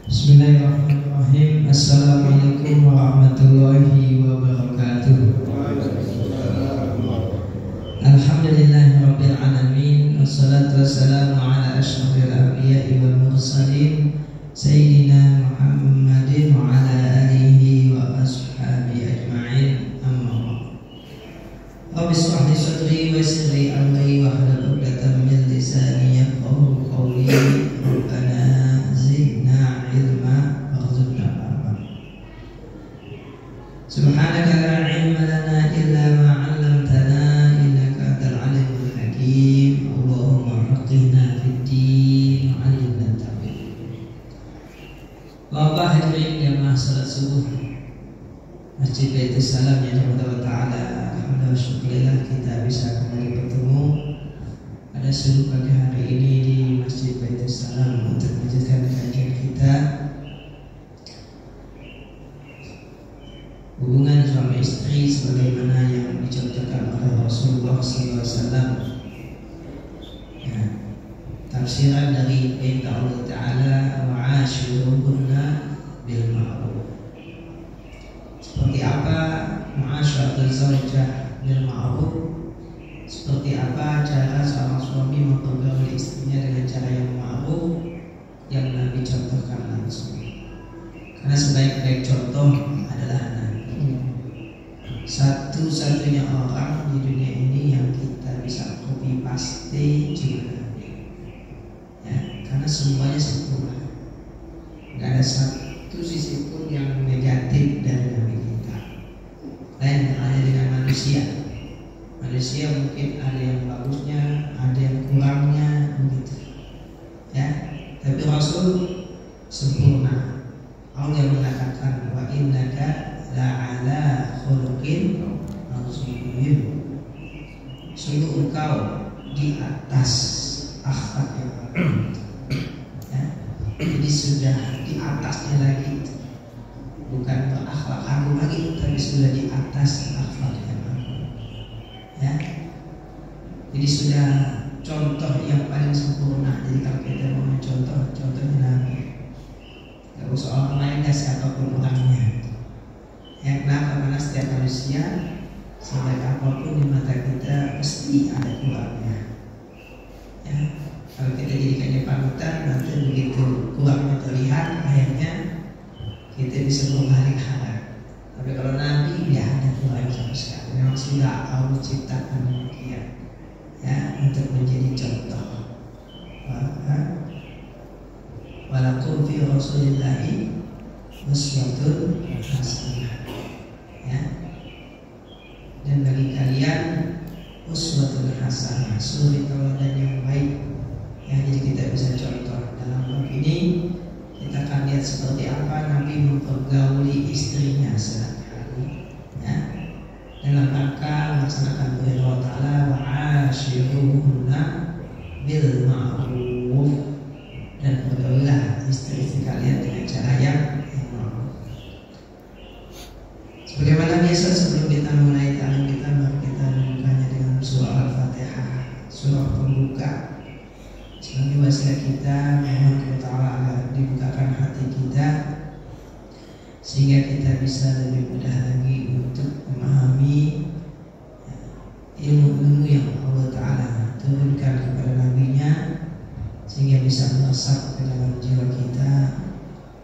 Bismillahirrahmanirrahim. Assalamualaikum warahmatullahi wabarakatuh. Alhamdulillahirabbil alamin. Wassalatu wassalamu ala asyrafil anbiya'i wal mursalin sayyidina Muhammadin wa ala alihi wa ashabihi ajma'in. Amma ba'd. Rabbi shrah li sadri wa yassir li amri wahlul 'uqdatam min lisani yafqahu qawli. Rabbana zidna ilma warzuqna fahma. Subhanaka la ilma lana illa ma 'allamtana innaka antal alimul hakim. Allahumma faqihna fid din wa 'allimna ta'wil. Bapak hadirin jamaah salat subuh Masjid Baitus Salam yang dirahmati Allah Ta'ala, alhamdulillah syukurillah kita bisa kembali bertemu pada subuh pagi hari ini di Masjid Baitus Salam untuk melanjutkan kajian kita hubungan suami istri sebagaimana yang dicontohkan oleh Rasulullah SAW. Ya, tafsiran dari perintah Allah Ta'ala wa'ashiruhunna bil ma'ruf. Seperti apa mu'asyaratul zawjah bil ma'ruf? Seperti apa cara seorang suami mempergauli istrinya dengan cara yang ma'ruf yang Nabi contohkan langsung. Karena sebaik-baik contoh adalah Nabi. Satu-satunya orang di dunia ini yang kita bisa copy paste cuma Nabi. Ya, karena semuanya sempurna. Gak ada satu sisi pun yang negatif dari Nabi kita. Lain halnya dengan manusia. Manusia mungkin ada yang bagusnya, ada yang kurangnya, begitu. Ya, tapi Rasul sempurna. Allah yang mengatakan wa innaka la'ala khuluqin azim. Sungguh engkau di atas akhlak yang bagus. Ya, jadi sudah di atasnya lagi, bukan berakhlak agung lagi, tapi sudah di atas akhlak yang bagus. Ya, jadi sudah contoh yang paling sempurna. Jadi kalau kita mau mencontoh, contohnya Nabi. Gak usah orang lain, gak siapapun orangnya. Ya, kenapa? Karena setiap manusia sebaik apapun di mata kita pasti ada kurangnya. Ya, kalau kita jadikannya panutan, nanti begitu kurangnya terlihat, akhirnya kita bisa berbalik arah. Tapi kalau Nabi dia ada kurang sama sekali. Memang sudah Allah ciptakan demikian, ya, untuk menjadi contoh. Walakum fi Rasulillahi uswatun hasanah. Ya. Dan bagi kalian uswatun hasanah, suri tauladan yang baik. Ya, jadi kita bisa contoh dalam bab ini. Kita akan lihat seperti apa Nabi mempergauli istrinya sehari-hari, ya, dalam rangka melaksanakan perintah Allah Ta'ala wa'ashiruhunna bil ma'ruf, dan pergaulilah istri-istri kalian dengan cara yang ma'ruf. Sebagaimana biasa, sebelum kita mulai ta'lim kita, mari kita membukanya dengan surah Al-Fatihah, surah pembuka. Sebagai wasilah kita, mohon kepada Allah agar dibukakan hati kita sehingga kita bisa lebih mudah lagi untuk memahami ilmu-ilmu yang Allah Ta'ala turunkan kepada Nabi-Nya, sehingga bisa meresap ke dalam jiwa kita,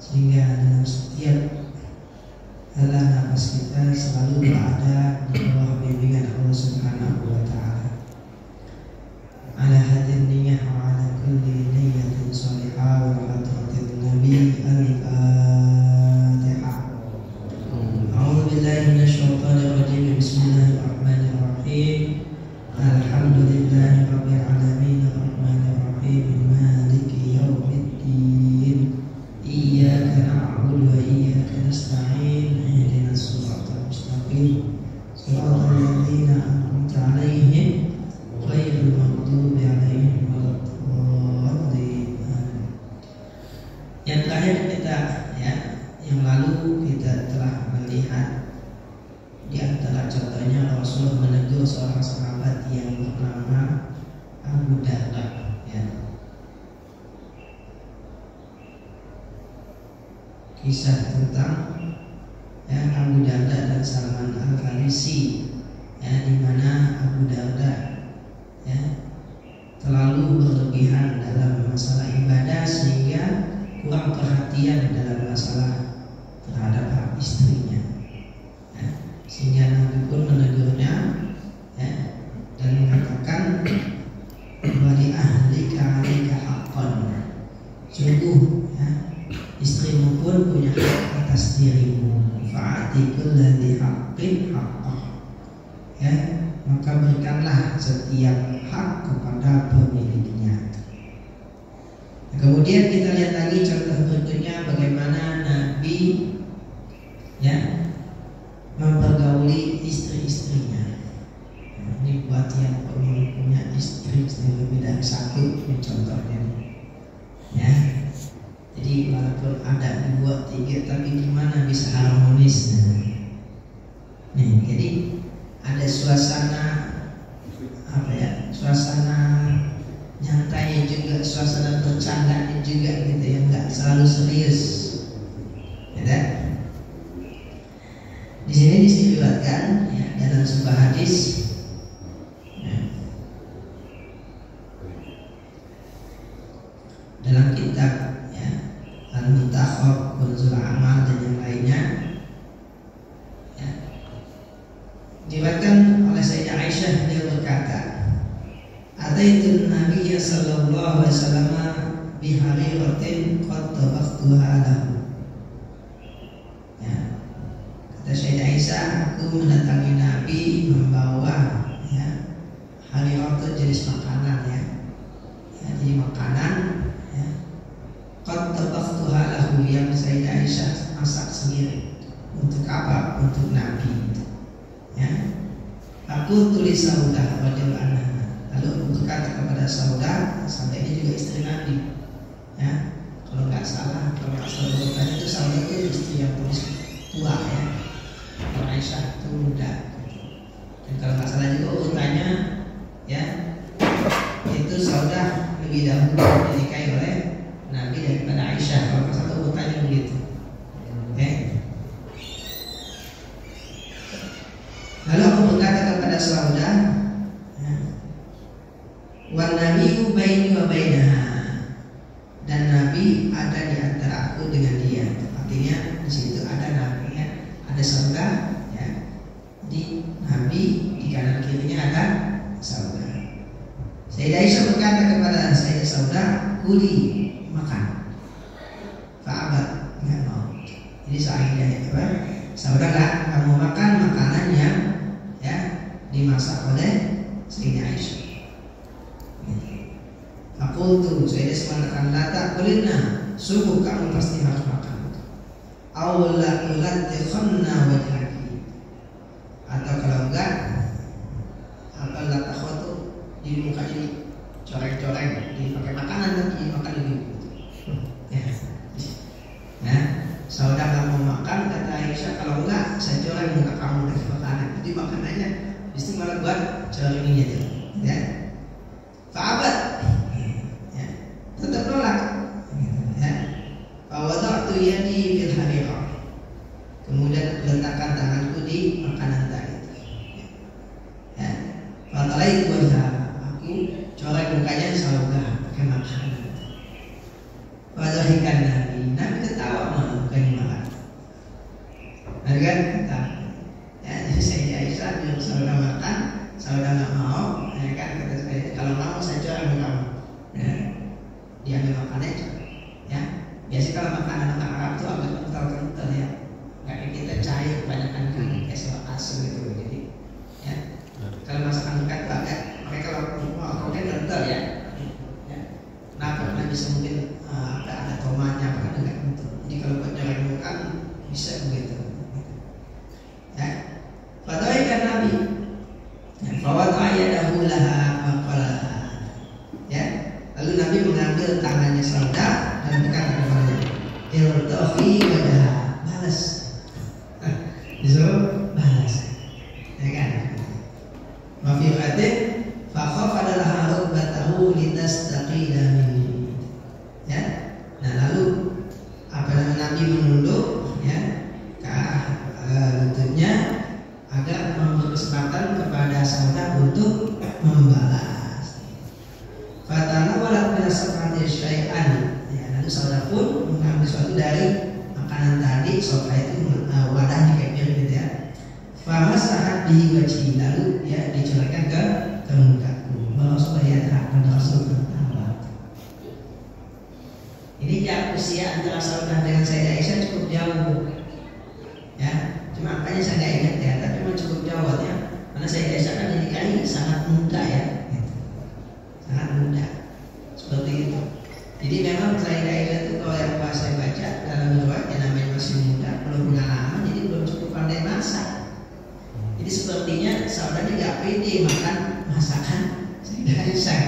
sehingga dalam setiap helaan nafas kita selalu berada di bawah bimbingan Allah Subhanahu wa Ta'ala. Ala hadin niyah wa ala kulli niyatin salihah wa hadratin Nabi. Al-Fatihah. A'udzu billahi minasyaitonir rajim. Bismillahirrahmanirrahim. Alhamdulillahi rabbil alamin arrahmanir rahim maliki yaumiddin. Iyyaka na'budu wa iyyaka nasta'in. Ihdinas siratal mustaqim. Shiratal ladzina an'amta 'alaihim ghairil maghdubi 'alaihim waladdallin. Yang terakhir kita, ya, yang lalu kita telah melihat di antara contohnya Rasul menegur seorang sahabat yang bernama Abu Darda, ya. kisah tentang Abu Darda dan Salman Al-Farisi, di mana Abu Darda terlalu berlebihan dalam masalah ibadah sehingga kurang perhatian dalam masalah terhadap hak istrinya, sehingga Nabi pun menegurnya dan mengatakan, wali ahlika alika haqqan, sungguh istrimu pun punya hak atas dirimu, fa'ati kulladzi haqqin haqqah, maka berikanlah setiap hak kepada pemiliknya. Kemudian kita lihat lagi contoh berikutnya bagaimana Nabi mempergauli istri-istrinya. Ini buat yang punya istri lebih dari satu, ini contohnya nih. Jadi walaupun ada 2, 3, tapi gimana bisa harmonis? Nih, jadi ada suasana suasana nyantai juga, suasana bercandanya juga gitu ya, nggak selalu serius. Di sini disebutkan dalam sebuah hadis, dalam kitab Al-Muntakhab, Kunzul Amal dan yang lainnya, diriwayatkan oleh Sayyidah Aisyah, dia berkata, Ataitun Nabiyya sallallahu alaihi wasallam bihariratin qad tabaqtuha lahu. Kata Sayyidah Aisyah, aku mendatangi Nabi membawa harirah itu jenis makanan jadi makanan qad tabaqtuha lahu, yang Sayyidah Aisyah masak sendiri. Untuk apa? Untuk Nabi. Aku tulis Saudah radhiyallahu anha. Lalu berkata kepada Saudah, Saudah ini juga istri Nabi. Kalau nggak salah urutannya itu Saudah itu istri yang paling tua Kalau Aisyah itu muda. Dan kalau nggak salah juga urutannya itu Saudah lebih dahulu dinikahi oleh Nabi daripada Aisyah. Kalau nggak salah urutannya begitu. Lalu aku berkata kepada Saudah, wan nabiyyu baini wa bainaha, dan Nabi ada di antara aku dengan dia. Artinya di situ ada Nabi, ada Saudah, di Nabi di kanan kirinya ada Saudah. Sayyidah Aisyah berkata kepada Sayyidah Saudah, kuli, makan. Fa'abat, nggak mau. Jadi Sayyidah Saudah nggak mau makan makanan yang dimasak oleh Sayyidah Aisyah. Aku tuh Sayyidah mengatakan, lata kulina, sungguh kamu pasti harus makan. Awla uladikhanna wajhaki, atau kalau enggak latakhatu, di muka ini coreng-coreng, dipakai makanan tapi dimakan lagi. Saudah nggak mau makan, kata Aisyah, kalau enggak saya coreng muka kamu dari makanan. Jadi makanannya mesti malah buat corengnya itu. Fa'abat, tetap nolak. Fawada'tu yadi fil harirah, kemudian letakkan tanganku di makanan tadi. Fatalaitu wajha, aku coreng mukanya Saudah pakai makanan. Fadhahikan Nabi ketawa malah bukan makan. Kan ketawa. Jadi Sayyidah Aisyah bilang Saudah makan, Saudah nggak mau. Kan kata saya, kalau mau saya coreng kamu. Dia ambil makanannya. Biasanya kalau makanan orang Arab itu agak kental-kental kayak kita cair kebanyakan kan, kayak selak asam gitu. Jadi kalau masakan dekat banget, mereka kalau kental Nah, karena bisa mungkin ada tomatnya, apa enggak gitu. Jadi kalau buat jarang makan bisa begitu. Fadhaikan Nabi. Fawada'a yadahu laha maqalaha. Lalu Nabi mengambil tangannya Saudah dan berkata kepadanya, irtafi wajha, balas. Disuruh balas. Kan? Mafi'atin fa khafada laha rukbatahu litastaqila minni. Nah lalu Nabi menunduk pun mengambil sesuatu dari makanan tadi, sofa itu wadahnya kayak piring gitu ya. Famasahat bihi wajhi, lalu ya dicolekkan ke mukaku. Bahwa supaya terang Rasul tertawa. Ini jarak usia antara Saudah dengan Sayyidah Aisyah cukup jauh. Ya, cuma makanya saya nggak ingat ya, tapi memang cukup jauh ya. Karena Sayyidah Aisyah kan dinikahi sangat muda ya, gitu. Sangat muda. Seperti itu. Jadi memang Sayyidah Aisyah itu kalau yang saya baca dalam riwayat yang namanya masih muda, belum pengalaman, jadi belum cukup pandai masak. Jadi sepertinya Saudah ini nggak pede makan masakan Sayyidah Aisyah.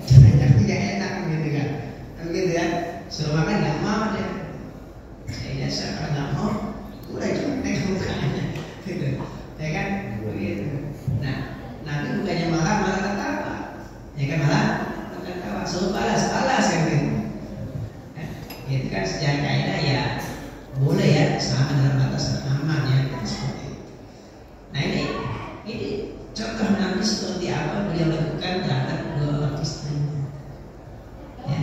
Jangan-jangan tidak enak gitu kan? Begitu ya. Suruh makan nggak mau deh. Sayyidah Aisyah kalau nggak mau, udah cuma tengok mukanya, gitu. Ya kan? Begitu. Nah, Nabi bukannya malah ketawa, ya kan malah ketawa. Suruh balas kan gitu. Itu kan secara kaidah ya boleh ya, selama dalam batasan aman ya, seperti itu. Nah ini contoh Nabi seperti apa beliau lakukan terhadap dua orang istrinya. Ya,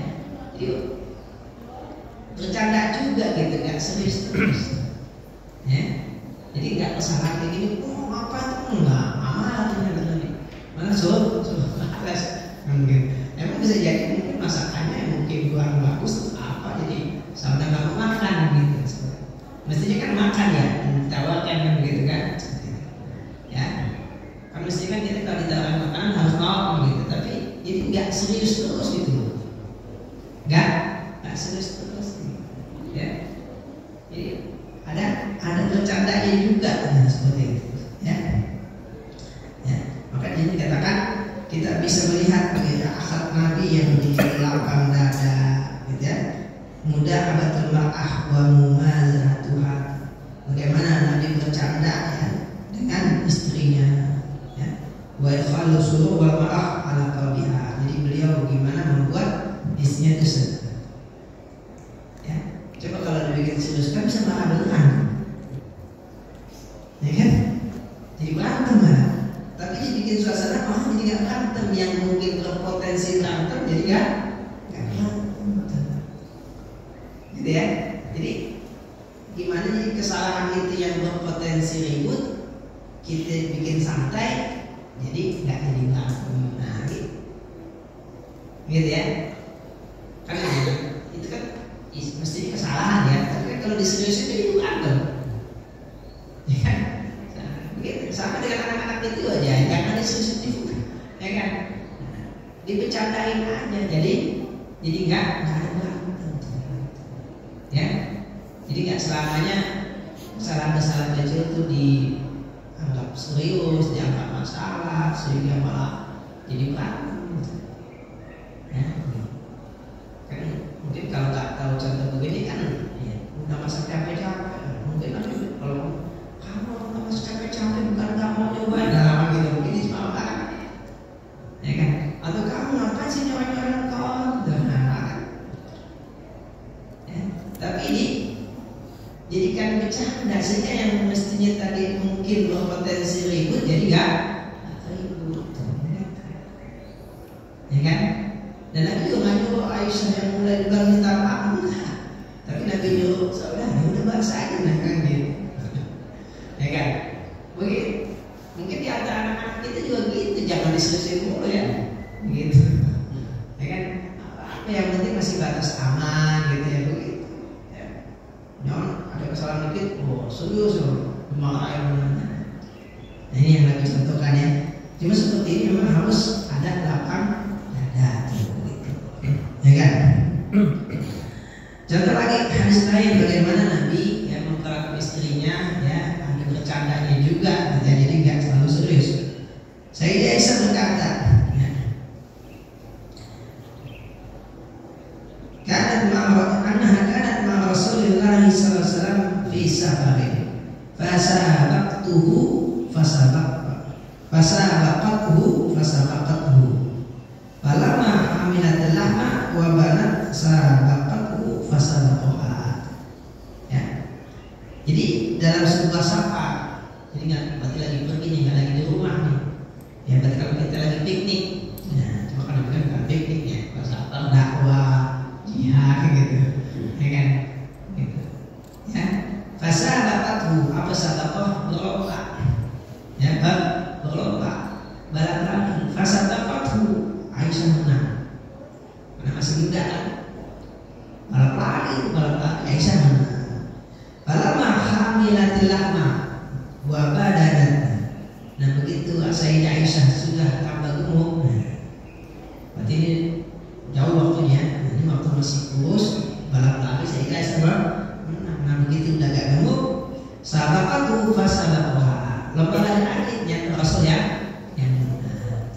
jadi bercanda juga gitu, nggak serius terus. Ya, jadi nggak kesalahan kayak gini. Oh apa tuh enggak amal ternyata nih. Malah suruh balas. Mungkin emang bisa jadi mungkin masakannya mungkin kurang bagus apa, jadi Saudah nggak mau makan gitu. Mestinya kan makan ya, ditawarkan kan begitu kan. Ya, kan mestinya kan kita kalau ditawarkan makanan harus mau gitu, tapi jadi nggak serius terus gitu. Nggak serius terus gitu. Ya, jadi ada bercandanya juga seperti itu. Ya, maka ini dikatakan kita bisa melihat bagaimana akhlak Nabi yang memiliki lapang dada, gitu ya. Mudah abatul mar'ah wa mumazahatuha. Bagaimana Nabi bercanda ya dengan istrinya, ya. Wa ikhalu surur wal mar'ah ala qalbiha. Jadi beliau bagaimana membuat istrinya itu senang. Ya. Coba kalau dibikin serius kan bisa marah beneran. Ya kan? Jadi berantem malah. Tapi dibikin suasana malah jadi gak berantem, yang mungkin berpotensi berantem jadi gak berantem, gitu ya. Jadi gimana jadi kesalahan itu yang berpotensi ribut kita bikin santai, jadi gak jadi berantem. Nah gitu ya. Kan itu kan mesti kesalahan ya, tapi kan kalau diseriusin jadi berantem, ya kan? Begitu. Sama dengan anak-anak itu aja, jangan diseriusin, ya kan? Dibercandain aja, jadi nggak ada berantem, ya. Jadi nggak selamanya kesalahan-kesalahan kecil itu dianggap serius, dianggap masalah, sehingga malah jadi berantem, ya. Kan mungkin kalau nggak tahu contoh begini kan, ya, udah masa capek-capek, mungkin nanti kalau kamu nggak masuk capek-capek bukan nggak mau nyobain dalam gitu, mungkin di cuma makan, ya kan? Atau kamu ngapain sih nyobain kau? Ya. Tapi ini jadikan bercanda sehingga yang mestinya tadi mungkin berpotensi ribut jadi nggak ribut, ya kan? Dan Nabi juga nggak nyuruh Aisyah yang mulai duluan minta maaf, enggak. Tapi Nabi nyuruh Saudah, ya udah bahasa aja nah kan gitu. Ya kan? Begitu. Mungkin di antara anak-anak kita juga gitu, jangan diseriusin mulu ya. Gitu. Ya kan? Apa yang penting masih batas aman gitu ya, begitu. Ya. Jangan ada kesalahan dikit, oh serius loh, marah yang mana. Nah ini yang Nabi contohkan ya. Cuma seperti ini memang harus ada lapang dada. Ya kan? Contoh lagi hadis lain bagaimana Nabi yang memperlakukan istrinya ya, ada bercandanya juga, ya, jadi nggak selalu serius. Sayyidah Aisyah berkata, ya, kanat ma Rasulullah sallallahu alaihi wasallam fi safarin fasabaqtuhu fasabaqathu falamma hamilat lahma wa banat sabaqathu fasabaqaha. Ya. Jadi dalam sebuah safar, jadi nggak berarti lagi pergi nih, nggak lagi di rumah nih. Ya berarti kalau kita lagi piknik, nah cuma kan bukan piknik ya, kalau safar dakwah, jihad gitu, ya kan? ya, berlomba balap lari. Fasabaqathu, Aisyah menang. Karena masih muda kan. Balap lari, Aisyah menang. Falamma hamilatil lahma wa badanat. Nah begitu Sayyidah Aisyah sudah tambah gemuk, berarti ini jauh waktunya. Ini waktu masih kurus, balap lari Sayyidah Aisyah menang. Nah begitu udah gak gemuk, sabaqatu fasabaqaha. Lomba lari adiknya Rasul yang menang.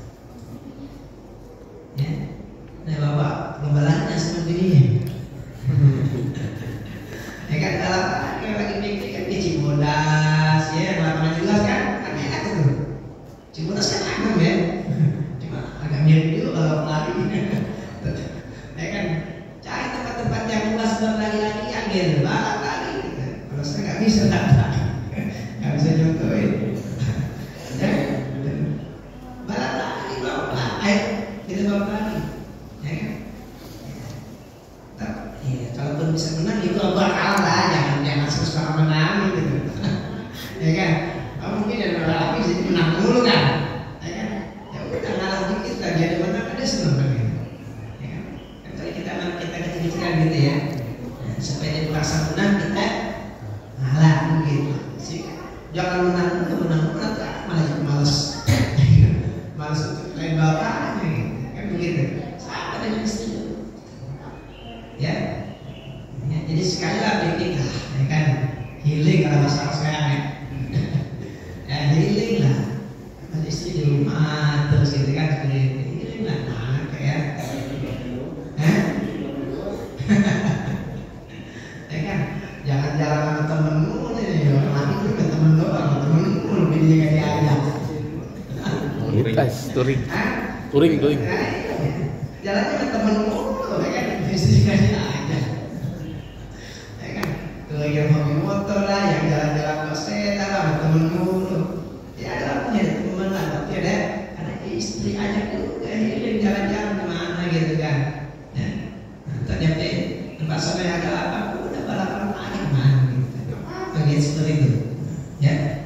Ya, nah bapak lomba larinya seperti ini. Ya kan balap lari lagi pikir di Cibodas, ya lapangan jelas kan. Cibodas kan agam ya, cuma agak mirip juga kalau lari. Ya kan, cari tempat-tempat yang luas buat lari-lari, ambil balap lari. Kalau saya nggak bisa lari, nggak bisa contohin. Ya, balap lari, ayo kita balap lari, ya kan? Ya, kalaupun bisa menang itu bakal lah, jangan suka menang gitu, ya kan? Mungkin ada orang lagi jadi menang dulu kan, ya kan? Ya udah ngalah dikit lagi ada menang ada senang kan gitu, ya kan? Kalau kita kecil-kecilan gitu ya, nah, supaya dia merasa menang kita ngalah gitu. Jangan menang malah jadi malas untuk lain bapaknya gitu, kan begitu. Sama dengan istri, ya. Jadi sekali lah bikin ya kan healing kalau masalah sekarang ya. Healing lah, ada istri di rumah terus gitu kan, seperti itu. Healing lah, anak kayak, ya kan, jangan jalan sama temenmu nih, orang lagi itu kan temen doang, temenmu lebih dia kayak diajak. Touring. Jalannya sama temenmu, ya kan, istri kayak diajak, ya kan, tuh yang hobi motor lah, yang jalan-jalan ke sepeda lah, sama temenmu. Ya ada punya teman lah, tapi ada istri ajak juga healing jalan-jalan kemana gitu kan. Ya, ternyata tempat sana ada apa? Udah balapan aja kemana gitu. Bagian seperti itu, ya.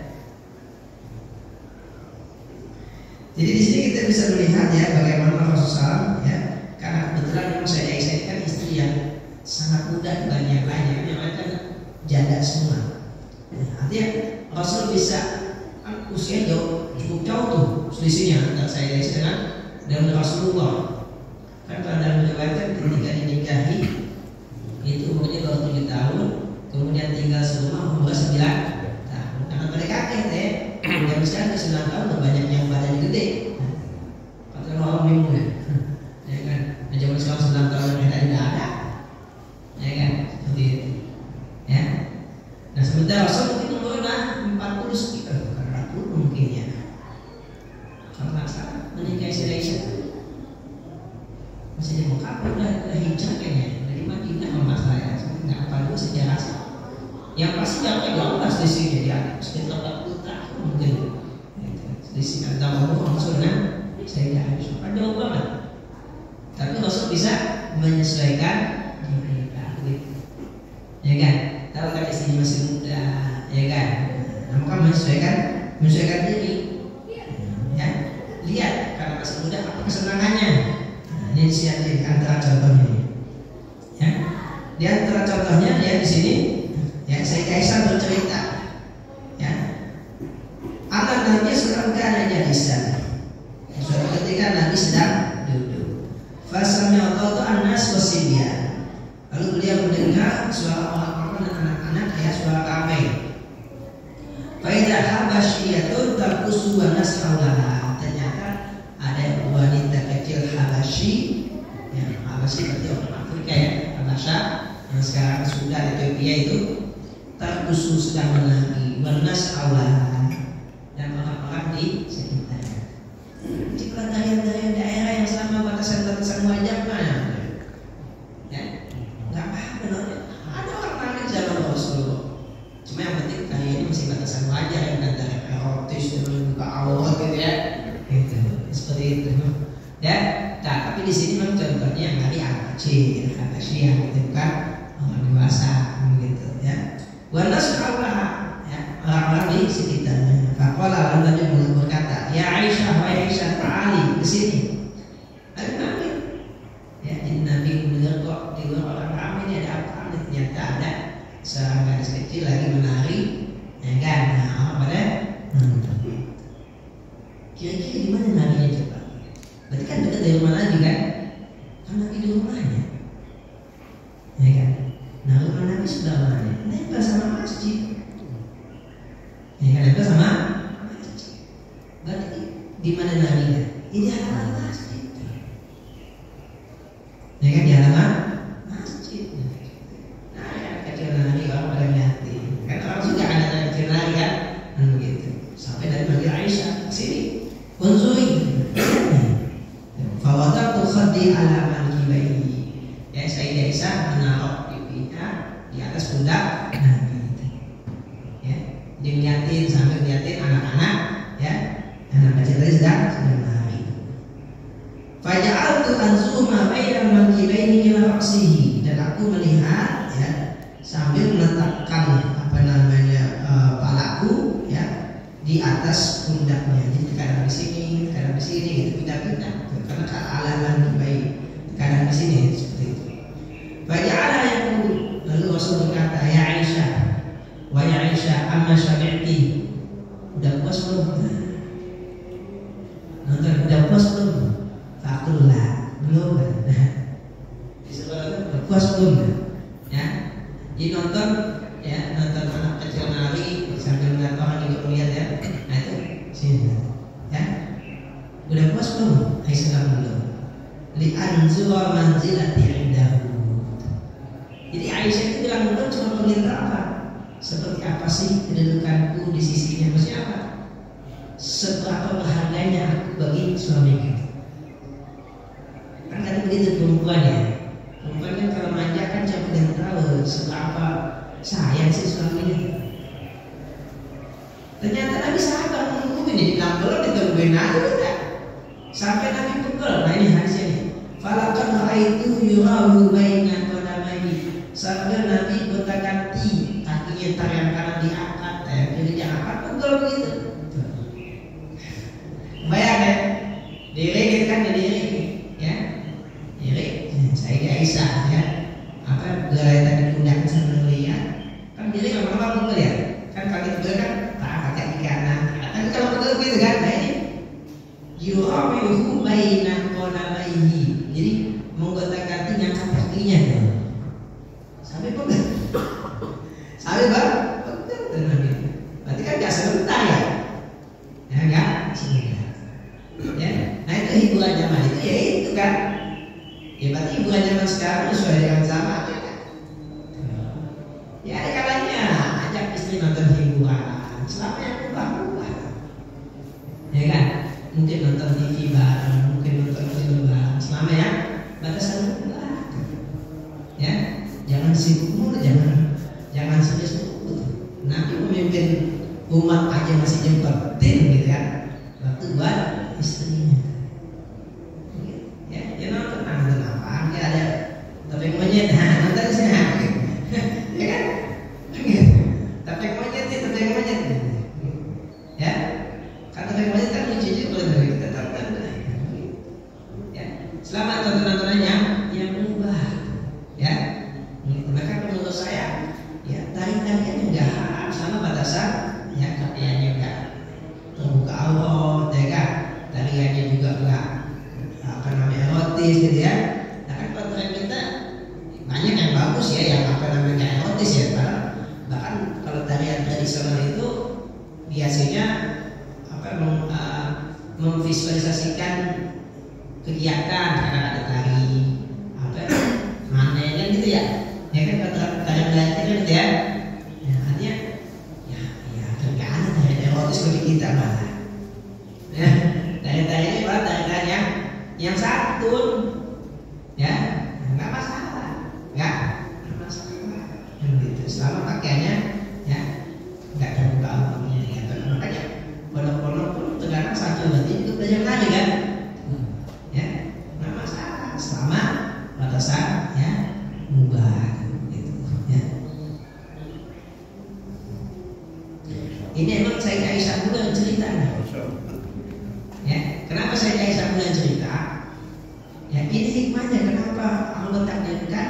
Jadi di sini kita bisa melihat ya bagaimana Rasulullah ya, karena kebetulan memang saya kan istri yang sangat muda dibanding yang lainnya, yang lain kan janda semua. Artinya Rasul bisa usia cukup jauh tuh selisihnya antara saya dengan Rasulullah. Kan pada dalam riwayat ketika dinikahi itu umurnya baru 7 tahun, kemudian tinggal serumah umur 9 tahun. Karena mereka kaget ya, yang sekarang ke 9 tahun udah banyak yang badannya gede. Kata orang bingung ya kan, zaman sekarang 9 tahun mereka tidak ada, ya kan, seperti itu. Ya, nah sementara Rasul mungkin umurnya 40 sekitar. Mungkin ya, kalau nggak salah menikahi si Aisyah masih di Mekah, udah hijrah kayaknya dari Madinah kalau nggak salah ya, nggak apa dulu sejarah sih. Yang pasti sampai 12 di sini dia sekitar 40 tahun mungkin. Di sini ada Rasul dan Sayyidah Aisyah, kan jauh banget. Tapi Rasul bisa menyesuaikan diri, ya kan? Tahu kan istrinya masih muda, ya kan? Maka menyesuaikan diri, ya. Lihat karena masih muda apa kesenangannya. Nah, ini di antara contohnya, ya. Di antara contohnya ya di sini, ya Sayyidah Aisyah bercerita, ya. Anak Nabi sedang ada jalisan. Suatu ketika Nabi sedang duduk. Fasami'a Allahu an-nas wasibyan. Lalu beliau mendengar suara orang-orang dan anak-anak, ya, suara ramai. Faidah habasyiyatun taqusu wa nashaulaha. Ternyata ada wanita kecil Habasyi, ya, Habasyi berarti orang Afrika ya, Habasya yang sekarang Sudan, Ethiopia itu, taqusu sedang menangi wa nashaulaha, dan orang-orang di sekitarnya. Jika dari daerah yang sama batasan-batasan wajah mana, ya, nggak apa-apa, ada orang lain zaman Rasulullah. Cuma yang penting kali ini masih batasan wajar yang antara erotis dan buka aurat gitu ya, gitu, seperti itu, ya. Nah, tapi di sini memang contohnya yang tadi anak kecil, yang gitu kan, orang dewasa, gitu ya. Wanas Allah, ya, orang-orang di sekitarnya. Fakola lalu seorang gadis kecil lagi menari, ya kan? Nah, orang pada kira-kira di mana narinya coba? Berarti kan dekat dari rumah lagi kan? Kan lagi di rumahnya, ya kan? Nah, rumah Nabi sebelah mana? Nempel sama masjid, ya kan? Nempel sama masjid. Berarti di mana narinya? Di halaman masjid, ya kan? Di halaman masjid. Nah, ya, kecil nari orang pada ngeliatin. Kan orang juga ada anak kecil nari kan? Begitu. Sampai dari manggil Aisyah, sini, unzuri. Fawadatu khaddi ala mankibayhi. Ya, Sayyidah Aisyah menaruh pipinya di atas pundak Nabi. Ya, dia ngeliatin sambil ngeliatin anak-anak, ya, anak kecil tadi sedang menari. Faja'altu anzuma bainal mankibaini ila ra'sihi, dan aku melihat, ya, sambil meletakkan palaku, ya, di atas pundaknya. Jadi kadang di sini, gitu, pindah-pindah. Karena kealaman baik, kadang di sini seperti itu. Faja'ala yaqulu, lalu Rasul berkata, ya Aisyah, wa ya Aisyah, amma syabi'ti, udah puas belum? Nonton udah puas belum? Fakullah, belum kan? Udah puas belum? Ya, jadi nonton, ya, nonton anak kecil nari sambil melihat orang juga melihat, ya. Nah itu sini, ya. Udah puas belum? Aisyah belum. Li anzura manzilati indahu. Jadi Aisyah itu bilang belum cuma pengen apa? Seperti apa sih kedudukanku di sisinya? Maksudnya apa? Seberapa berharganya aku bagi suamiku? Kan kadang begitu perempuan, ya. Perempuan kan kalau manja kan cuma pengen tahu seberapa sayang si suaminya. Ternyata Nabi sahabat menunggu ini, dibilang belum, ditungguin aja udah. Sampai Nabi pukul. Nah ini hadisnya nih. Falaqad ra'aitu yurahu baina qadamaihi. Sampai Nabi gonta-ganti, kakinya tar yang kanan diangkat, yang kiri diangkat, pukul begitu. Bayang ya, diri kita kan diri, ya, diri. Saya di Aisyah, ya. Apa gerai tadi pundak sambil melihat, kan diri nggak pernah pukul, ya. Kan kalau kita pukul kan, kaki kanan. Tapi kalau pukul begitu kan, nah ini. Yu'awihu baina qadamaihi. Jadi menggonta-ganti ngangkat kakinya. Sampai pegang. Sampai pegang. Berarti kan enggak sebentar, ya. Ya enggak sebentar. Ya. Nah itu hiburan zaman itu, ya itu kan. Ya berarti hiburan zaman sekarang sesuai dengan zaman, ya kan. Ya ada kalanya ajak istri nonton hiburan. Selama yang murah-murah. Ya kan? Mungkin nonton TV bareng, mungkin nonton film bareng, selama ya batasan murah, ya, jangan sibuk mulu, jangan serius mulu. Nabi memimpin umat aja masih nyempetin, gitu kan, waktu buat istrinya, ya nonton apa, ya ada topeng monyet, nonton sih, ya kan, topeng monyet, ya. Kata memangnya kan lucu juga dari kita tonton, ya. Selamat tonton-tontonannya yang berubah, ya. Maka menurut saya, ya tarian-tariannya enggak haram sama batasan, ya tariannya enggak terbuka aurat, ya kan. Tariannya juga enggak apa namanya erotis, gitu ya. Nah kan kalau tarian kita banyak yang bagus, ya, yang apa namanya erotis, ya. Bahkan kalau tarian tradisional itu biasanya memvisualisasikan kegiatan, karena ada tari apa manen kan gitu, ya. Ya kan kalau tarian gitu, ya. Ya artinya ya tergantung tarian erotis bagi kita malah. Ya, tarian-tarian ini malah tarian yang santun, ya, nggak masalah, nggak masalah. Gitu. Selama pakaiannya, ya, nggak terbuka auratnya, ya. Makanya pondok-pondok pun terkadang satu berarti itu belajar lagi kan, ya, nggak masalah selama batasan, ya, mubah, gitu, ya. Ini emang saya Aisyah dulu yang cerita, ya. Kenapa saya Aisyah dulu yang cerita? Ya ini hikmahnya kenapa Allah takdirkan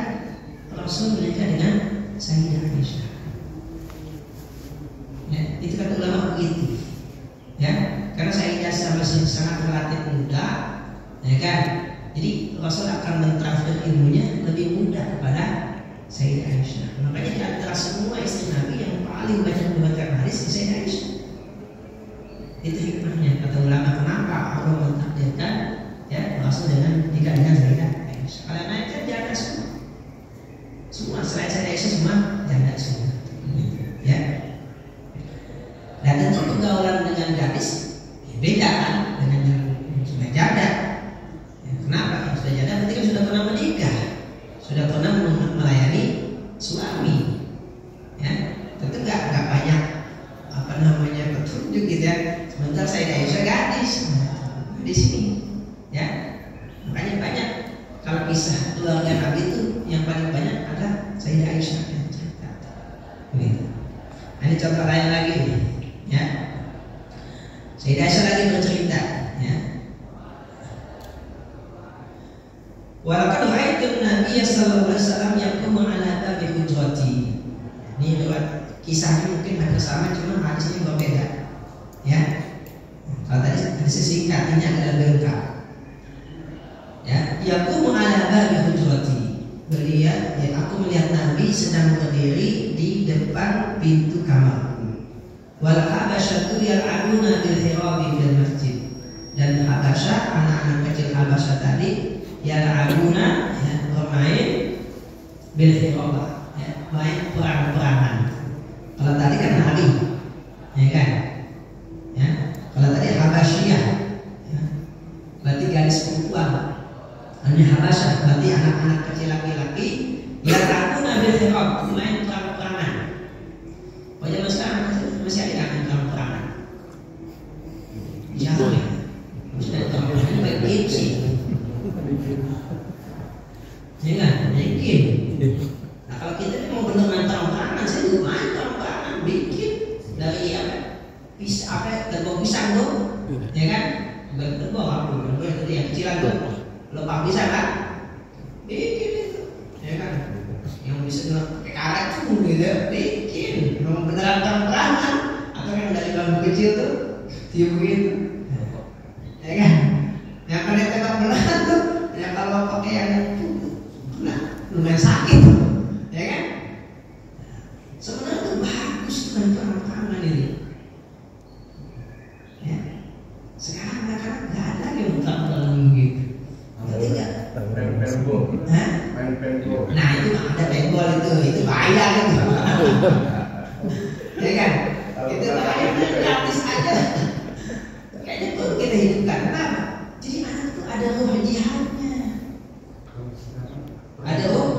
Rasul menikah dengan Sayyidah Aisyah. masih sangat relatif muda, ya kan? Jadi Rasul akan mentransfer ilmunya lebih mudah kepada Sayyidah Aisyah. Makanya di antara semua istri Nabi yang paling banyak membaca hadis di Sayyidah Aisyah. Itu hikmahnya, kata ulama, kenapa Allah mentakdirkan ya Rasul nikah dengan Sayyidah Aisyah. Kalau lain kan janda semua selain Sayyidah Aisyah semua janda semua, ya. Dan tentu pergaulan dengan gadis beda kan dengan yang sudah janda. Ya, kenapa? Yang sudah janda berarti kan sudah pernah menikah, sudah pernah melayani suami, ya. Tentu nggak banyak petunjuk gitu ya. Sementara Sayyidah Aisyah gadis di sini, ya. Makanya banyak kalau kisah keluarga Nabi itu yang paling banyak adalah Sayyidah Aisyah yang cerita. Begitu. Nah, ini contoh lain lagi, ya. Sayyidah Aisyah lagi bercerita, ya. Walaqad ra'aytu an-nabiy sallallahu alaihi wasallam yaqumu 'ala babi hujrati. Ini lewat kisahnya mungkin hampir sama, cuma hadisnya berbeda, ya. Kalau tadi hadisnya singkat, ini adalah lengkap, ya. Yaqumu 'ala babi hujrati. Beliau, ya, aku melihat Nabi sedang berdiri di depan pintu kamarku. Wal habasyatu yal'abuna bil hirabi fil masjid. Dan Habasyah, anak-anak kecil Habasyah tadi yal'abuna, ya, bermain bil hirabah, ya, main perang-perangan. Kalau tadi kan Nabi, ya kan, ya. Kalau tadi Habasyiyah, ya, berarti gadis perempuan. Ini Habasyah berarti anak-anak kecil laki-laki yal'abuna bil hirab, main perang-perangan. Oh, zaman sekarang masih ada kan perang-perangan? Jangan ya. Sudah perang-perangan main game sih. Ya kan? Main game. Nah, kalau kita mau benar main perang-perangan, saya juga main perang-perangan, bikin dari terbang pisang tuh, ya kan? Bukan terbang apa? Bukan itu yang kecilan tuh, lepas pisang kan? Bikin itu, ya kan? Yang bisa pakai karet tuh gitu, bikin. Mau beneran perang-perangan atau yang dari bambu kecil tuh, tiup gitu, ya kan? Yang kalau tembak beneran tuh, yang kalau pakai yang itu, nah lumayan sakit, ya kan? Sebenarnya itu bagus main perang-perangan ini, ya. Sekarang anak-anak nggak ada yang perang-perangan gitu, ngerti nggak? Nah itu ada penggol itu bahaya gitu. Ya kan? Itu bahaya, gratis aja. Kayaknya perlu kita hidupkan. Kenapa? Jadi anak itu ada ruh jihadnya. Ada ruh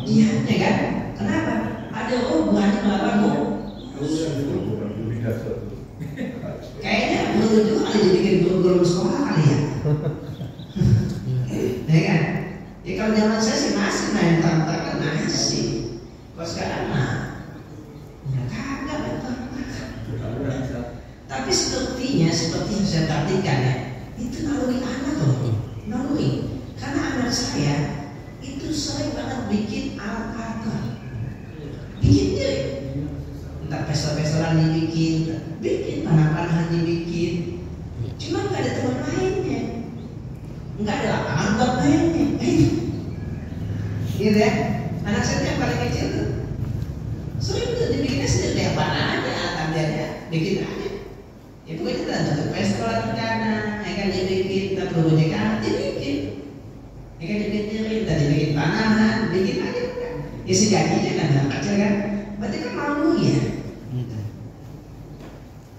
jihadnya kan? Kenapa? Ada ruh berani melawan ruh. Kayaknya perlu juga kali dibikin guru-guru sekolah kali ya. Ya kan? Ya kalau zaman saya sih masih main perang-perangan masih. Kalau sekarang mah ya kagak main perang-perangan. Tapi seperti yang saya perhatikan ya, itu naluri anak loh, naluri. Karena anak saya itu sering banget bikin alat-alat, bikin diri. Entah pesta-pestaan bikin panah-panahan dibikin. Cuma nggak ada teman mainnya, nggak ada lapangan buat mainnya. Gitu ya. Anak saya yang paling kecil tuh sering tuh dibikinnya sendiri kayak panah aja, alat-alatnya bikin aja. Ya pokoknya kita untuk pesta rencana, ya kan dibikin, kita perlu boneka, dibikin, ya kan dibikin, tadi bikin panahan, bikin aja kan. Ya si gajinya kan anak kecil kan, berarti kan malu ya.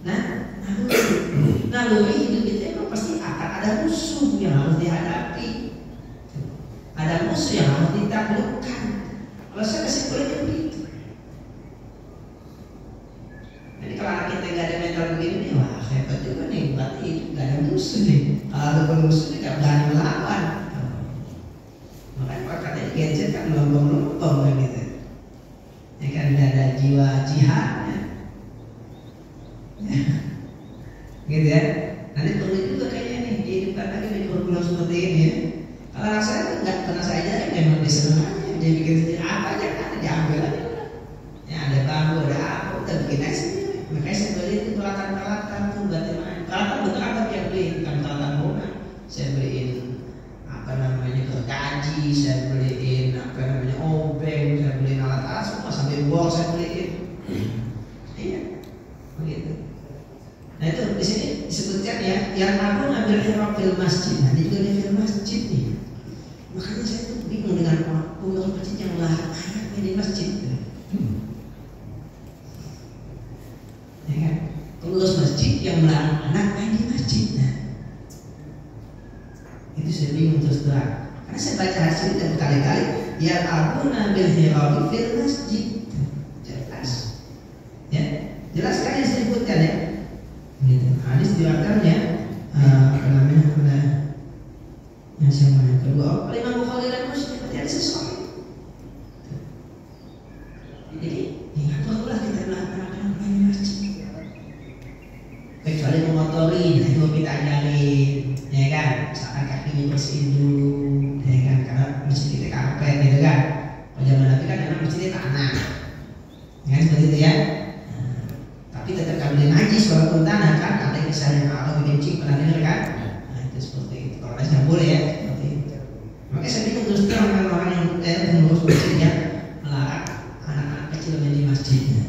Nah, naluri hidup itu emang pasti akan ada musuh yang harus dihadapi, ada musuh yang harus ditaklukkan. Kalau saya kesimpulannya begitu. Jadi kalau anak kita nggak ada mental begini, wah hebat juga nih, berarti nggak ada musuh nih. Kalau ada musuh nih nggak berani melawan. Makanya kalau katanya gadget kan melompong-lompong kan gitu. Ya kan tidak ada jiwa jihadnya. Gitu ya. Nanti perlu juga kayaknya nih dihidupkan lagi di kurikulum seperti ini ya. Kalau anak saya tuh nggak pernah saya ajarin, memang disenang aja, dia bikin sendiri apa aja kan diambil aja. Ya ada bambu, ada apa, udah bikin aja sendiri. Makanya saya beli itu peralatan tuh buat main. Peralatan beneran tapi yang beliin peralatan rumah, saya beliin apa namanya gergaji, saya beliin apa namanya obeng, saya beliin alat-alat semua sampai bor saya beliin. Iya, begitu. Nah itu di sini disebutkan ya, yang aku ngambil fil masjid. Nah ini juga dia fil masjid nih. Makanya saya tuh bingung dengan pengurus masjid yang melarang anaknya di masjid. Ya kan? Pengurus masjid yang melarang anak main di masjid. Nah, itu saya bingung terus terang. Karena saya baca hasil itu berkali-kali. Ya aku ngambil fil masjid. Jelas. Ya, jelas sekali disebutkan ya. Gitu. Hadis diriwayatkan ya, apa namanya, pada yang yang kedua oleh Imam Bukhari dan Muslim seperti hadis sahih. Jadi nggak perlulah kita melakukan di masjid, kecuali mengotori, nah itu kita ajarin, ya kan, misalkan kakinya bersihin dulu, ya kan, karena masjid kita karpet, gitu kan. Pada zaman Nabi kan memang masjidnya tanah, ya seperti itu ya. Tapi tetap kalau dia najis walaupun tanah kan, ada kisah yang Allah bikin cik pernah dengar kan? Nah itu seperti itu. Kalau najis nggak boleh ya, seperti itu. Makanya saya bingung terus terang dengan orang yang pengurus masjid yang melarang anak-anak kecil main di masjidnya.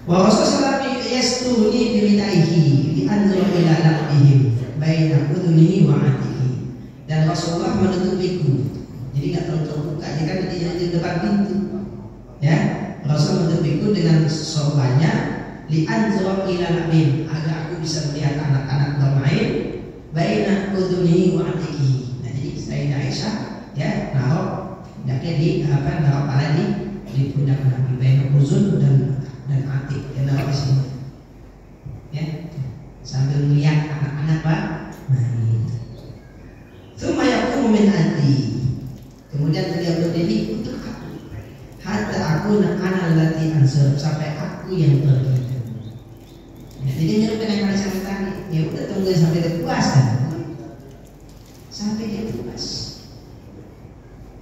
Wa Rasulullah yastuni biridaihi bi anzur ila laqihim baina udunihi wa atihi. Dan Rasulullah menutupiku. Jadi nggak terlalu terbuka, dia kan di depan pintu. Ya, Rasul menutupiku dengan sorbannya li'anzura ila nabim, agar aku bisa melihat anak-anak bermain baina udhunihi wa atikihi. Nah jadi Sayyidah Aisyah ya naruh pundaknya di naruh pala di pundak Nabi, baina uzun dan atik, dia naruh di sini ya, sambil melihat anak-anak main. Tsumma yaqumu min ati, kemudian beliau berdiri untuk aku, hatta aku ana allati ansur, sampai aku yang pergi. Ya, jadi nyerupin yang pada saya tadi, ya udah tunggu sampai dia puas kan, sampai dia puas.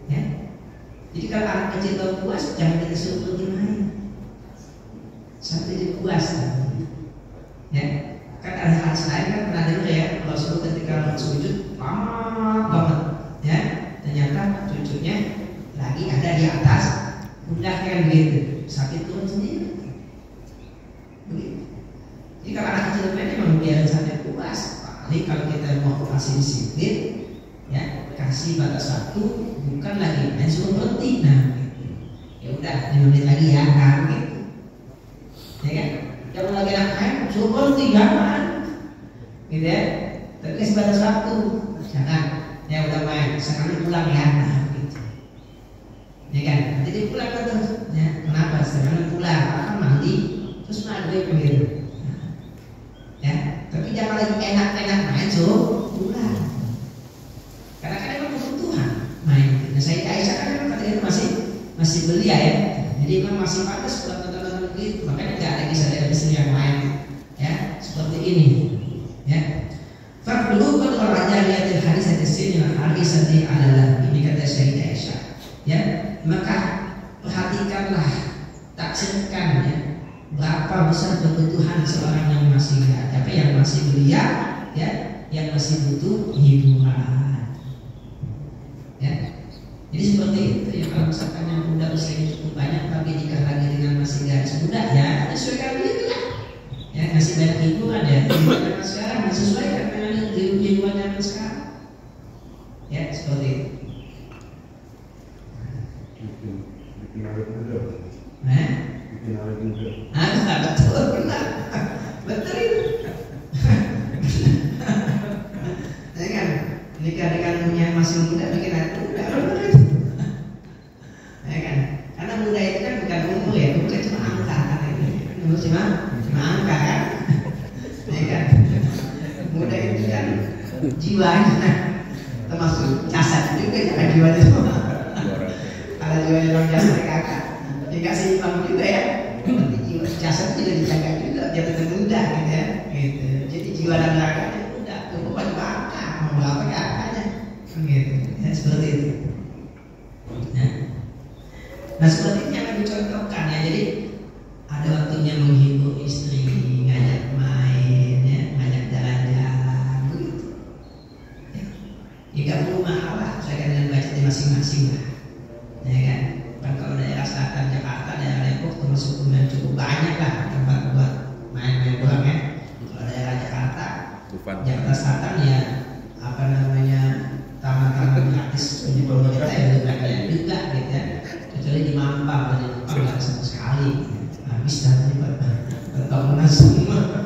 Ya, jadi kalau anak kecil tahu puas, jangan kita suruh pergi main, sampai dia puas kan. Ya, kan ada hal lain kan pernah dengar ya, Rasul ketika sujud lama banget, ya, ternyata cucunya lagi ada di atas pundaknya kan begitu, sakit turun sendiri. Begitu. Jadi kalau anak kecil main memang biar sampai puas. Paling kalau kita mau kasih disiplin, ya kasih batas waktu, bukan lagi main suruh berhenti. Nah, ya udah 5 menit lagi ya, kan gitu. Ya kan? Jangan lagi anak main suruh berhenti, jangan. Gitu ya. Tapi kasih batas waktu, jangan. Ya udah main, sekarang pulang ya. Nah, gitu. Ya kan? Nanti dia pulang terus. Ya, kenapa? Sekarang pulang, akan mandi, terus maghrib begitu. Ya, tapi jangan lagi enak-enak main suruh pulang. Karena kan memang kebutuhan main. Nah, saya Aisyah kan memang katanya masih belia ya. Jadi memang masih pantas buat tontonan begitu. Makanya tidak ada kisah dari istri yang lain ya seperti ini. Ya. Fakulu kalau aja lihat hadis sini hadis sini adalah ini kata Sayyidah Aisyah. Ya, maka perhatikanlah, taksirkan ya. Berapa besar kebutuhan seorang yang masih yang masih belia, ya, yang masih butuh hiburan, ya. Jadi seperti itu ya. Kalau misalkan yang muda usianya cukup banyak tapi nikah lagi dengan masih gadis muda, ya sesuaikan begitu lah. Ya masih banyak hiburan ya. Hiburan sekarang sesuaikan dengan hiburan zaman sekarang. Ya seperti itu. Bikin awet muda. Betul, benar. Betul itu. Ya kan, nikah dengan yang masih muda bikin anak muda, benar itu. Ya kan, karena muda itu kan bukan umur ya, bukan cuma angka kan itu. Umur cuma angka kan. Ya kan, muda itu kan jiwanya, termasuk jasad juga jangan jiwanya semua. Kalau jiwanya orang jasad kakak. Dikasih imam juga ya, jiwa jasad juga dijaga juga biar tetap muda gitu ya, gitu. Jadi jiwa dan raganya muda, tuh banyak angka, mau apa angkanya, gitu. Ya, seperti itu. Nah seperti ini yang dicontohkan ya. Jadi ada waktunya menghibur istri, ngajak main, ya, ngajak jalan-jalan, Jakarta Selatan ya apa namanya taman-taman gratis punya pemerintah ya juga gitu ya. Kecuali di Mampang nggak sama sekali. Habis dananya bertomunan semua.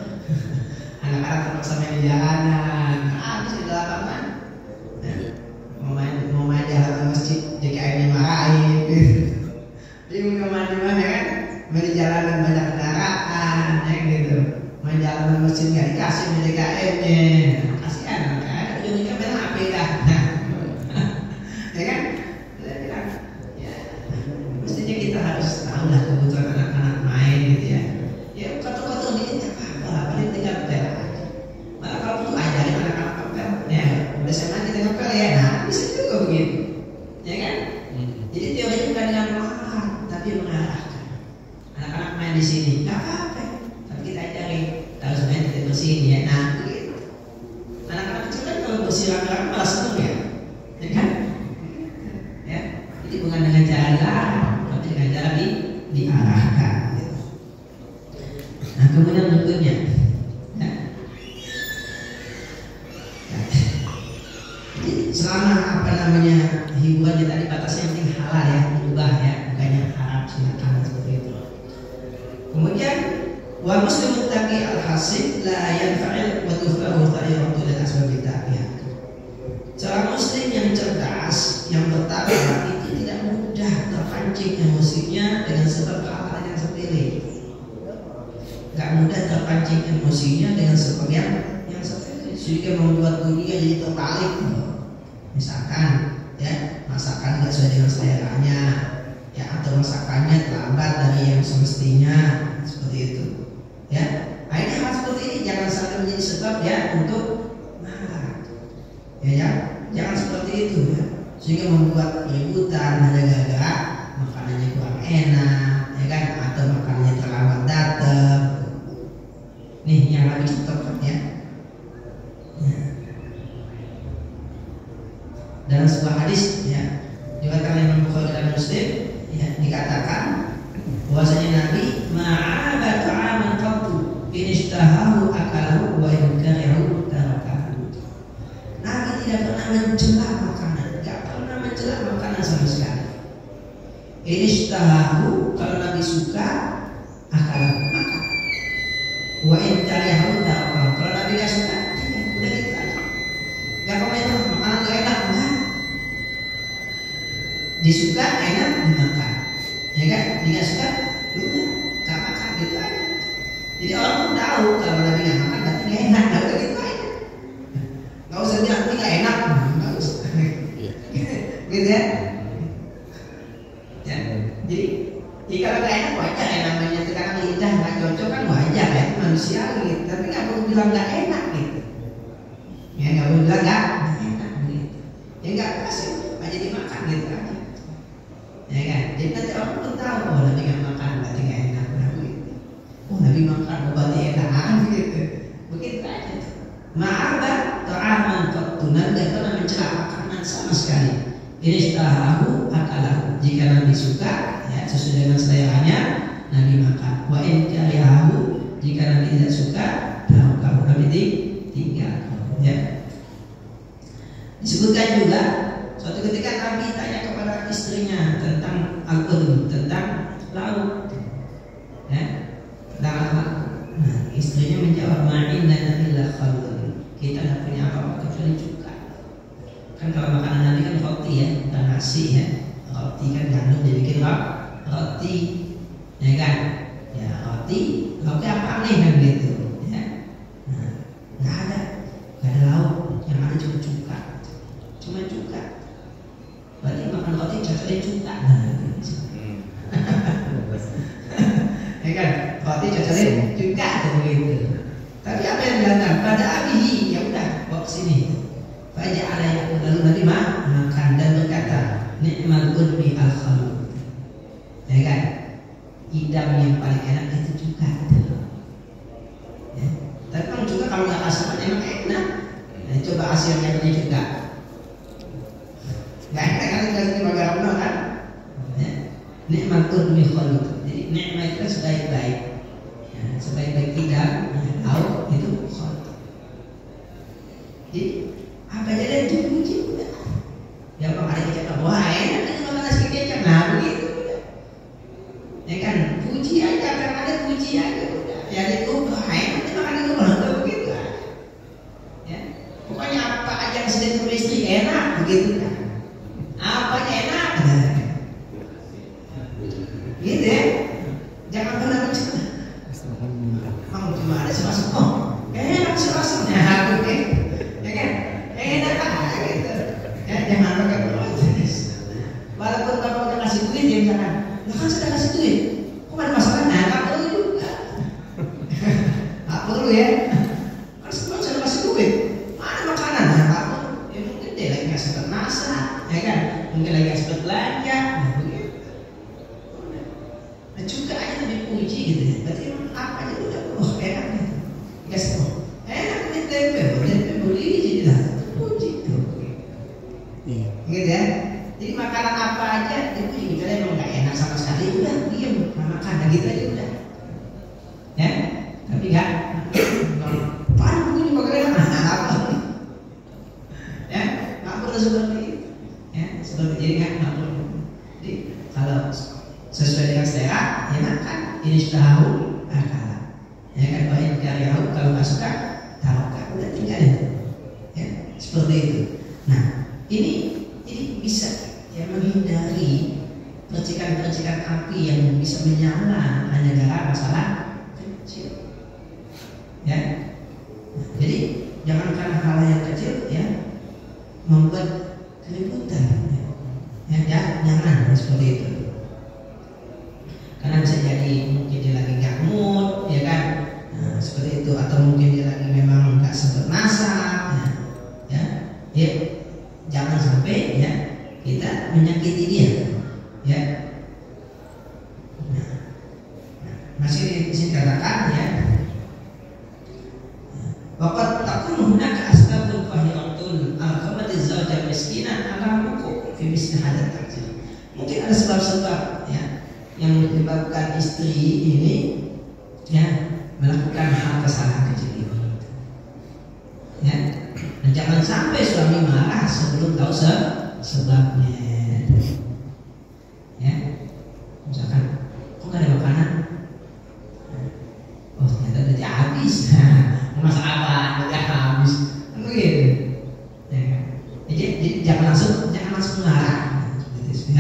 Anak-anak terpaksa main di jalanan. Habis di lapangan. Mau main di halaman masjid JKM-nya marahin. Bingung kemana mana kan? Main di jalanan banyak kendaraan, ya gitu. Main jalanan masjid nggak dikasih main JKM-nya. Kasihan kan? Ujungnya main HP dah. Ya kan? Ya, mestinya kita harus tahu lah kebutuhan anak-anak main gitu ya. Ya kotor-kotor dikit nggak apa-apa, paling tinggal ngepel aja. Malah kalau butuh ajarin anak-anak ngepel, ya udah SMA kita ngepel ya, nah bisa juga begitu, ya kan? Jadi teorinya bukan dengan melarang, tapi mengarahkan. Anak-anak main di sini, nggak apa-apa, tapi kita ajarin harus main tidak bersihin ya. Nah begitu. Anak-anak kecil kan kalau bersih rame-rame malah seneng ya kan? Ya, jadi bukan dengan cara larang, tapi dengan cara diarahkan. Nah kemudian berikutnya, ya. Jadi selama apa namanya hiburan tadi batasnya yang penting halal ya, diubah ya, bukannya haram silakan seperti itu. Kemudian wa muslimun taqi al-hasib la yanfa'il wa tufahu ta'iratu dan asbab ta'iyah. Seorang muslim yang cerdas, yang bertakwa itu tidak mudah terpancing emosinya dengan sebab hal-hal yang sepele. Gak mudah terpancing emosinya dengan sebab yang sepele, sehingga membuat dunia jadi terbalik. Misalkan ya masakan nggak sesuai dengan seleranya, ya atau masakannya terlambat dari yang semestinya, seperti itu. Ya, akhirnya hal seperti ini jangan sampai menjadi sebab ya untuk marah. Ya, jangan seperti itu ya, sehingga membuat keributan hanya gara-gara makanannya kurang enak, ya kan, atau makanannya terlambat datang. Nih yang lebih tepat ya. Dalam sebuah hadis ya, diriwayatkan oleh Imam Bukhari dan Muslim ya, dikatakan bahwasanya Nabi ma'aba ta'aman qattu in ishtahahu akalahu wa in karihahu tarakahu. Nabi tidak pernah mencela makanan, tidak pernah mencela makanan sama sekali. In ishtahahu, kalau Nabi suka akalahu makan. Wa in karihahu tarakahu, kalau Nabi tidak suka tidak, udah gitu aja. Gak komentar makanan gak enak enggak. Disuka enak dimakan, ya kan? Tidak suka, udah gak makan gitu aja. Jadi orang pun tahu kalau Nabi nggak makan berarti nggak enak, udah gitu aja. Nggak usah bilang ini nggak enak, nggak usah. Gitu ya. Ya. Jadi kalau nggak enak wajar ya, namanya tekanan lidah nggak cocok kan wajar ya, manusiawi gitu. Tapi nggak perlu bilang nggak enak gitu. Ya nggak perlu bilang nggak enak gitu. Ya nggak kasih, nggak jadi makan gitu aja. Ya kan? Jadi nanti orang pun tahu, oh Nabi nggak makan berarti nggak enak, gitu. Oh Nabi makan berarti enak, gitu. Begitu aja. Ma'aba ta'aman qattunan, dan pernah mencela makanan sama sekali. Ini tahu akalahu, jika Nabi suka ya sesuai dengan seleranya Nabi makan. Wa in karihahu, jika Nabi tidak suka tarakahu, Nabi tinggal ya. Disebutkan juga suatu ketika Nabi tanya kepada istrinya tentang al-qurb, tentang lauk, ya, tentang lauk. Nah, istrinya menjawab ma'inna illa khaldun, kita tidak punya apa-apa kecuali cuka. Kan kalau makanan Nabi kan roti ya, bukan nasi ya. Roti kan gandum dibikin roti, ya kan? Ya roti, lauknya apa nih kan gitu, ya. Nah, nggak ada lauk, yang ada cuma cuka. Berarti makan roti cocoknya cuka. Ya kan, roti cocoknya cuka atau begitu. Tapi apa yang dilakukan pada abihi, ya udah bawa sini. Fajar ada lalu Nabi makan dan berkata, nikmal qurbi al-khalu. Ya kan, idam yang paling enak itu cuka. Ya. Tapi kalau cuka kalau nggak asam emang enak. Nah, coba hasilnya punya cuka. Gak enak kan kita pakai garam kan? Ya. Nikmat qurbi khalu. Jadi nikmat itu sebaik-baik. Ya, sebaik-baik tidak lauk itu khalu. Jadi apa aja yang dipuji udah. Ya kalau ada kecap, wah enak kan makan nasi kecap, nah begitu udah. Ya kan, puji aja, kan ada puji aja udah. Ya itu wah enak kan makan itu udah begitu. Ya, pokoknya apa aja yang sedang sama istri enak begitu kan. Apanya enak, gitu ya. Jangan pernah mencela. Kamu cuma ada sepasang, oh enak sepasang, ya aku kan, ya kan, enak aja gitu. Ya jangan pakai protes. Walaupun bapak udah kasih duit dia misalkan, lah kan sudah kasih duit, kok ada masalah? Nah nggak perlu juga, nggak perlu ya. Kan semua sudah kasih duit, mana makanan? Nah nggak perlu. Ya mungkin dia lagi nggak sempat masak, ya kan? Mungkin lagi nggak sempat belanja, nah begitu. Nah juga aja lebih puji gitu ya. Berarti apa aja udah, oh enak nih. Guys, oh enak nih tempe beli jadi lah, puji tuh. Gitu ya. Jadi makanan apa aja dipuji. Misalnya emang nggak enak sama sekali, udah diam, nggak makan, nah gitu aja udah. Ya, tapi nggak. Paling puji makanan apa? Ya, nggak perlu seperti itu. Ya, seperti jadi nggak perlu. Jadi kalau sesuai dengan selera, ya makan. Ini sudah tahu, akal. Ya kan, kalau yang cari tahu, kalau nggak suka, tahu kan, udah tinggalin. Ya, seperti itu. Nah, ini bisa ya menghindari percikan-percikan api yang bisa menyala hanya gara masalah kecil. Ya, nah, jadi jangan karena hal yang kecil ya membuat keributan. Ya, jangan seperti itu. Karena bisa jadi mungkin dia lagi nggak mood, ya kan? Nah, seperti itu, atau mungkin dia lagi memang nggak sempat masak, ya, jangan sampai ya kita menyakiti dia, ya. Nah, masih di sini katakan ya, waqad takunu hunaka asbabun qahiratun al-khamatiz zawja miskinan ala huquq fi misli hadat takdir. Mungkin ada sebab-sebab ya yang menyebabkan istri ini ya melakukan hal kesalahan kecil ini. Ya, dan jangan sampai suami marah sebelum tahu sebabnya. Ya, misalkan, kok nggak ada makanan? Oh ternyata udah habis. Masak apa? Udah habis. Kan begitu. Ya, jadi jangan langsung marah. Seperti itu.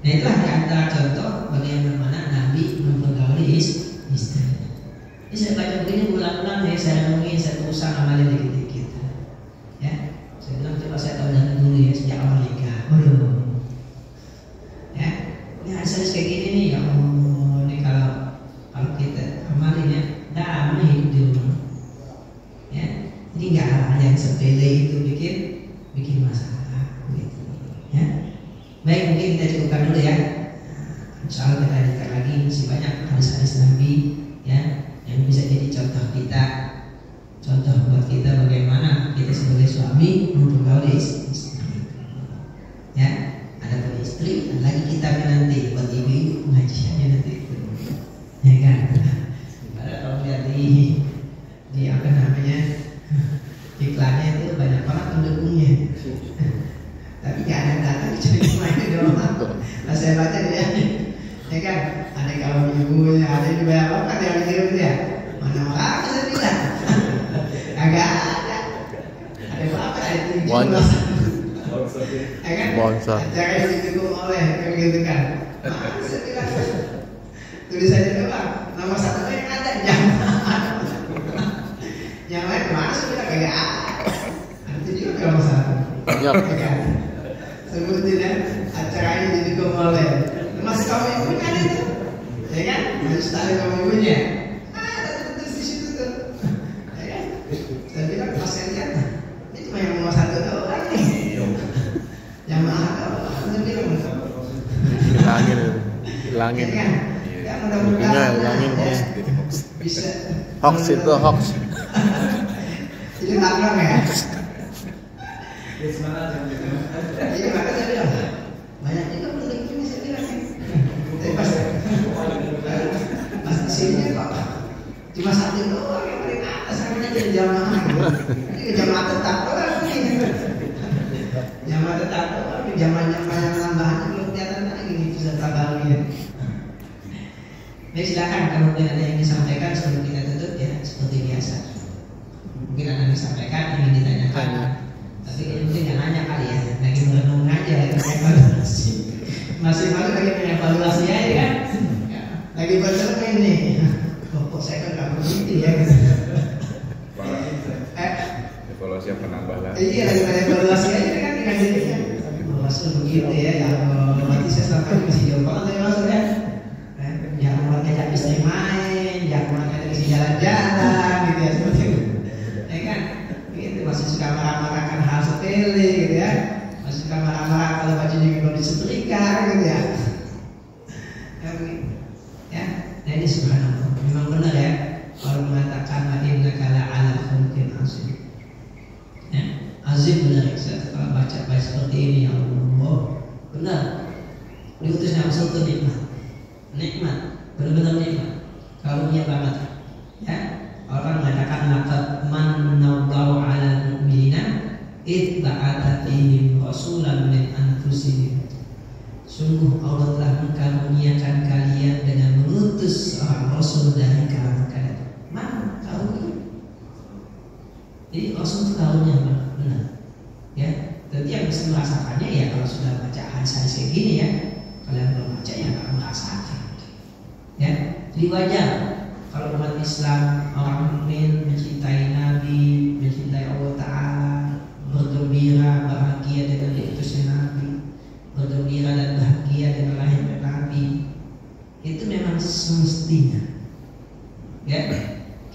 Nah itulah di antara contoh bagaimana Nabi mempergauli istri. Ini saya baca begini ulang-ulang ya, saya renungi, saya berusaha amalin dikit-dikit. Ya, saya bilang coba saya tahu dari dulu ya sejak awal nikah. Waduh, ya, ini hasilnya kayak gini nih ya. Oh, ini kalau kita amalin ya, damai hidup di rumah. Ya, jadi nggak hal yang sepele itu bikin masalah, gitu. Ya. Baik, mungkin kita cukupkan dulu ya. Insya Allah kita lanjutkan lagi, masih banyak hadis-hadis Nabi ya yang bisa jadi contoh kita, contoh buat kita bagaimana kita sebagai suami mempergauli istri. Ya, ada pun istri, ada lagi kita nanti buat ibu pengajiannya nanti itu, ya kan? Ada kalau lihat di apa namanya iklannya itu banyak banget pendukungnya. Tapi gak ada datang cuma itu doang. Nah, saya baca dia, ya kan, ada kaum ibunya, ada juga apa kan yang kirim dia. Mana orang saya bilang, agak ada. Ada apa? Ada tujuh. Ya kan? Jangan didukung oleh begitu kan. Mana saya bilang, tulisannya doang. Nomor satu yang ada, yang lain mana saya bilang agak ada. Ada juga nomor satu. Ya kan? Sebutin ya, acara ini didukung oleh masih kamu ibunya ada itu, ya kan? Harus tahu kamu ibunya. Ada tertulis di situ tuh, ya kan? Saya bilang pas saya lihat, ini cuma yang nomor satu doang nih. Yang mahal doang, saya bilang. Hilangin. Ya kan? Ya mudah-mudahan ya, bisa. Hoax itu hoax. Jadi larang ya. Iya makanya saya bilang banyak juga penduduk ini saya bilang. Tapi pas di sini kok cuma satu doang yang paling atas namanya jadi jamaah. Ini jamaah tetap orang ini. Jamaah tetap orang zaman-zaman yang tambahan belum kelihatan lagi nih peserta barunya. Baik, silakan kalau mungkin ada yang disampaikan sebelum kita tutup ya seperti biasa. Mungkin ada yang disampaikan ingin ditanyakan. Tapi mungkin jangan nanya kali ya, lagi merenung aja, lagi evaluasi. Masih malu lagi mengevaluasi aja kan? Ya, lagi bercermin nih. Kok saya kan nggak begitu ya? Evaluasi yang penambah lah. Iya, lagi mengevaluasi aja kan dengan dirinya. Maksud begitu ya, ya berarti saya selama ini masih jauh banget ya maksudnya. Jangan mulai ngajak istri main, jangan mulai ngajak istri jalan-jalan gitu ya seperti itu. Ya kan? Gitu masih suka marah-marahkan hal sepele gitu ya. Masih suka marah-marah kalau bajunya belum disetrika gitu ya. Ya, nah ini subhanallah. Memang benar ya kalau mengatakan innaka la'ala khuluqin azim. Ya, azim benar saya kalau baca seperti ini ya Allah. Benar. Diutusnya Rasul itu nikmat, benar-benar nikmat. Karunia banget. Ya, orang mengatakan laqad manallahu 'alal mu'minina id ba'atha fihim rasulan min anfusihim. Sungguh Allah telah mengkaruniakan kalian dengan mengutus seorang rasul dari kalangan kalian. Mana karunia? Jadi rasul itu karunia benar. Ya, tentu yang bisa merasakannya ya kalau sudah baca hadis-hadis kayak gini ya. Kalian belum baca ya nggak merasakan. Ya, jadi wajar kalau umat Islam orang mukmin mencintai Nabi, mencintai Allah Taala, bergembira, bahagia dengan diutusnya Nabi, bergembira dan bahagia dengan lahirnya Nabi. Itu memang semestinya. Ya,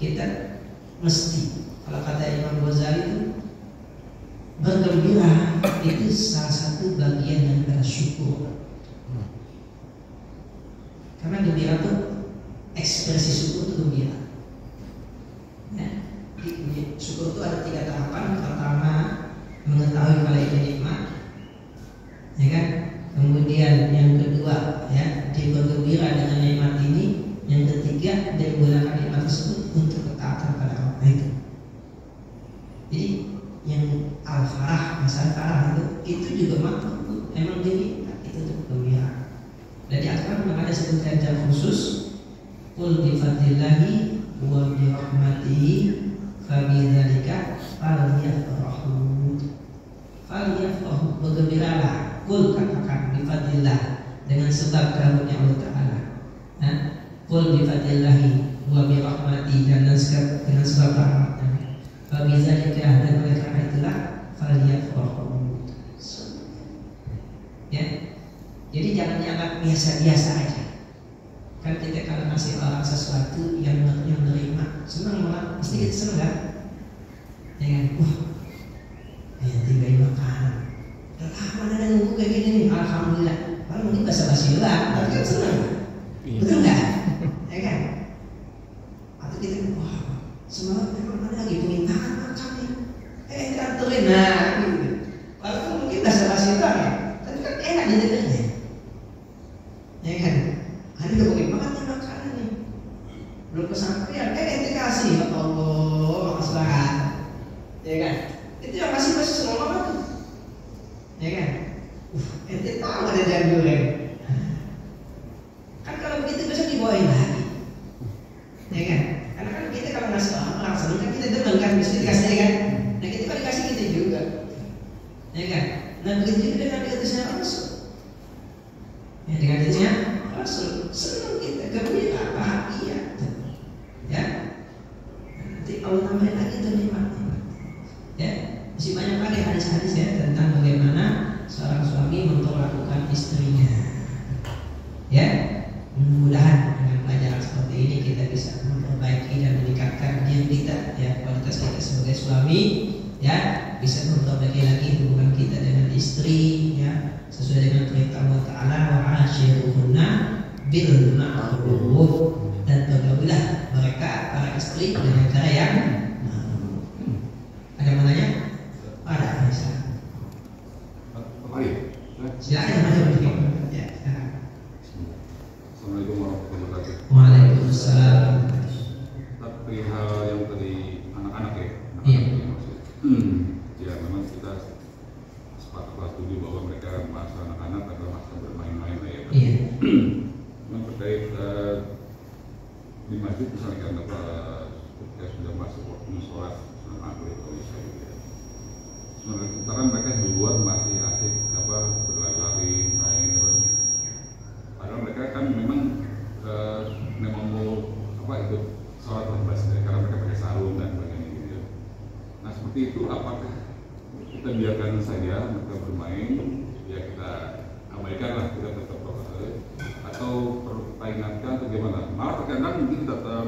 kita mesti. Kalau kata Imam Ghazali itu bergembira itu salah satu bagian daripada syukur. Karena gembira itu ekspresi syukur itu gembira. Ya, syukur itu ada 3 tahapan. Pertama, mengetahui kalau itu nikmat, ya kan? Kemudian yang kedua, ya, dia bergembira dengan nikmat ini. Yang ketiga, dia menggunakan nikmat tersebut untuk ketaatan pada Allah itu. Jadi yang al-farah, masalah farah itu juga mampu. Emang dia itu untuk gembira. Dan di Al-Quran memang ada sebutan khusus, qul bi fadlillahi wa bi rahmatihi fa bi dzalika falyafrahu. Falyafrahu, bergembiralah. Qul, katakan bi fadlillah, dengan sebab karunia Allah Taala. Nah, qul bi fadlillahi wa bi rahmatihi, dan dengan sebab rahmatnya. Fa bi dzalika, dan oleh karena itulah falyafrahu. Ya. Jadi jangan dianggap biasa-biasa aja. Kan kita kalau ngasih orang sesuatu yang menerima, senang malah, pasti kita senang kan? Ya kan? Wah, tiba-tiba makanan. Udah lama ada nunggu kayak gini nih, alhamdulillah. Kalau mungkin basa-basi doang, tapi kan senang. Betul nggak? Ya kan? Atau kita, wah, semalam memang ada lagi permintaan makan nih. Anterin, nah, gitu. Walaupun mungkin basa-basi doang ya, tapi kan enak didengarnya. Ya kan? Hari udah mungkin makan nih makanan nih. Belum kesampaian, ente kasih ya Allah, makasih banget. Ya kan? Itu yang kasih pasti senang banget tuh. Ya kan? Ente tahu ada jam goreng. Kan kalau begitu besok dibawain lagi. Ya kan? Karena kan kita kalau ngasih orang senang kan kita demen kan, mesti dikasih kan. Nah kita kalau dikasih kita juga. Ya kan? Nah begitu juga dengan diutusnya Rasul. Ya dengan diutusnya Rasul, senang kita, gembira, bahagia. Ya. Nanti Allah tambahin lagi itu nikmatnya. Ya, masih banyak lagi hadis-hadis ya tentang bagaimana seorang suami memperlakukan istrinya. Ya, mudah-mudahan dengan pelajaran seperti ini kita bisa memperbaiki dan meningkatkan diri kita, ya, kualitas kita sebagai suami, ya, bisa memperbaiki lagi hubungan kita dengan istri, ya, sesuai dengan perintah Allah Taala, wa ashiruhunna bil ma'ruf, dan bergaulilah mereka para istri dengan cara yang ada yang menanya? Ada Aisyah. Silakan maju. Ya, Assalamualaikum warahmatullahi wabarakatuh. Waalaikumsalam. Perihal yang tadi anak-anak ya. Iya. di masjid misalnya kan ketika sudah masuk waktu sholat maghrib atau isya gitu ya. Sementara mereka di luar masih asik berlari-lari, main padahal mereka kan memang mau ikut sholat lepas karena mereka pakai sarung dan sebagainya gitu ya. Nah seperti itu apakah kita biarkan saja mereka bermain, ya kita abaikan lah, kita tetap prokes, atau perlu kita ingatkan atau gimana? Malah terkadang mungkin tetap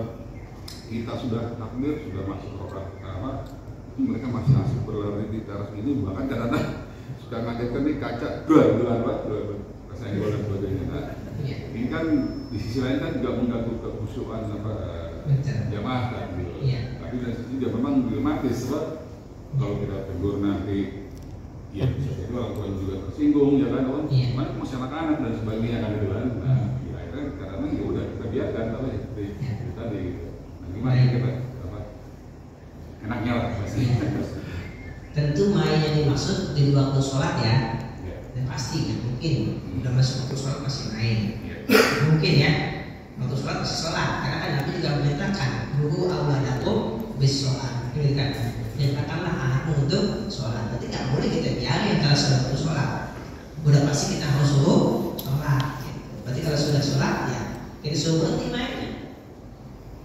kita sudah takbir, sudah masuk rakaat pertama, mereka masih asik berlari di teras ini, bahkan kadang-kadang suka ngagetkan nih kaca, kesenggol dan sebagainya. Nah, ini kan di sisi lain kan juga mengganggu kekhusyuan jamaah kan gitu. Tapi dari sisi juga memang dilematis sebab kalau kita tegur nanti ya bisa jadi orang tua juga tersinggung ya kan, mana masih anak-anak dan sebagainya kan gitu kan. Nah, ya akhirnya karena ya udah kita biarkan tapi seperti tadi. Nah, gimana kita enaknya lah pasti. Tentu main yang dimaksud di waktu sholat ya. Dan pasti kan mungkin udah masuk waktu sholat masih main. Mungkin ya waktu sholat masih sholat karena kan Nabi juga menyatakan guru auladakum bis sholat, gitu kan. Nyatakanlah anakmu untuk sholat. Berarti nggak boleh kita biarin kalau sudah waktu sholat. Udah pasti kita harus suruh sholat. Berarti kalau sudah sholat ya kita suruh berhenti mainnya.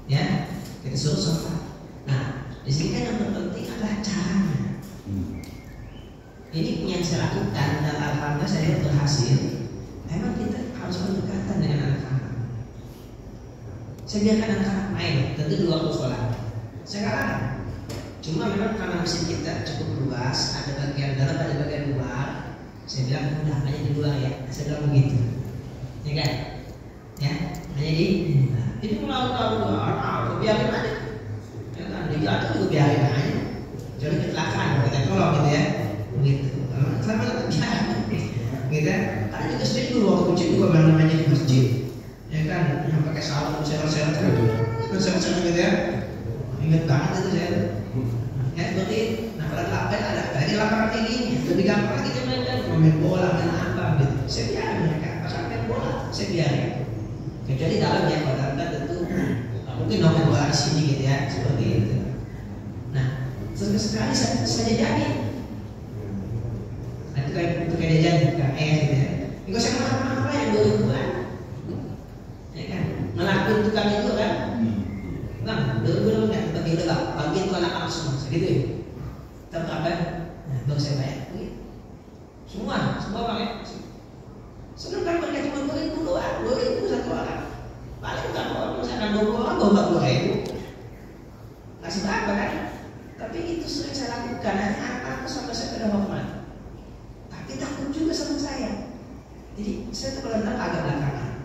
Ya kita suruh sholat. Nah di sini kan yang terpenting adalah caranya. Ini yang saya lakukan dan alhamdulillah saya berhasil. Memang kita harus berdekatan dengan anak-anak. Saya biarkan anak-anak main, tentu di waktu sholat. Saya larang. Cuma memang karena mesin kita cukup luas, ada bagian dalam, ada bagian luar. Saya bilang udah hanya di luar ya. Saya bilang begitu, ya kan? Ya, hanya di. Itu melakukan luar, biarin aja. Ya kan? Di jatuh juga biarin aja. Jadi kecelakaan kita tolong gitu ya. Begitu. Selama itu biarin, gitu. Karena juga sendiri dulu waktu kecil juga namanya di masjid. Ya kan, yang pakai sarung, seret-seret gitu ya. Ingat banget itu saya. Ya seperti nah kalau lapangan ada lagi lapangan tingginya, lebih gampang lagi dia main bola dan apa gitu. Saya biarin mereka pasang main bola, saya biarin. Kecuali dalam ya, kalau dalam tentu mungkin main bola di sini gitu ya, seperti itu. Nah sekali saya jadi. Nah itu kayak jadi gitu ya. Enggak saya kenapa yang 2000-an, ya kan? Ngelakuin tukang itu kan? Bang, dulu nggak bagi lebak, bagi itu anak-anak semua, segitu ya. Tahu apa? Nah, baru saya bayar. Semua pakai. Senang kan mereka cuma 2.000 doang, 2.000 satu orang. Paling kan orang misalkan 20 orang, 40.000. Ngasih berapa kan? Tapi itu sering saya lakukan. Nanti anak-anakku sampai saya pada hormat. Tapi takut juga sama saya. Jadi saya tuh kalau datang agak belakangan.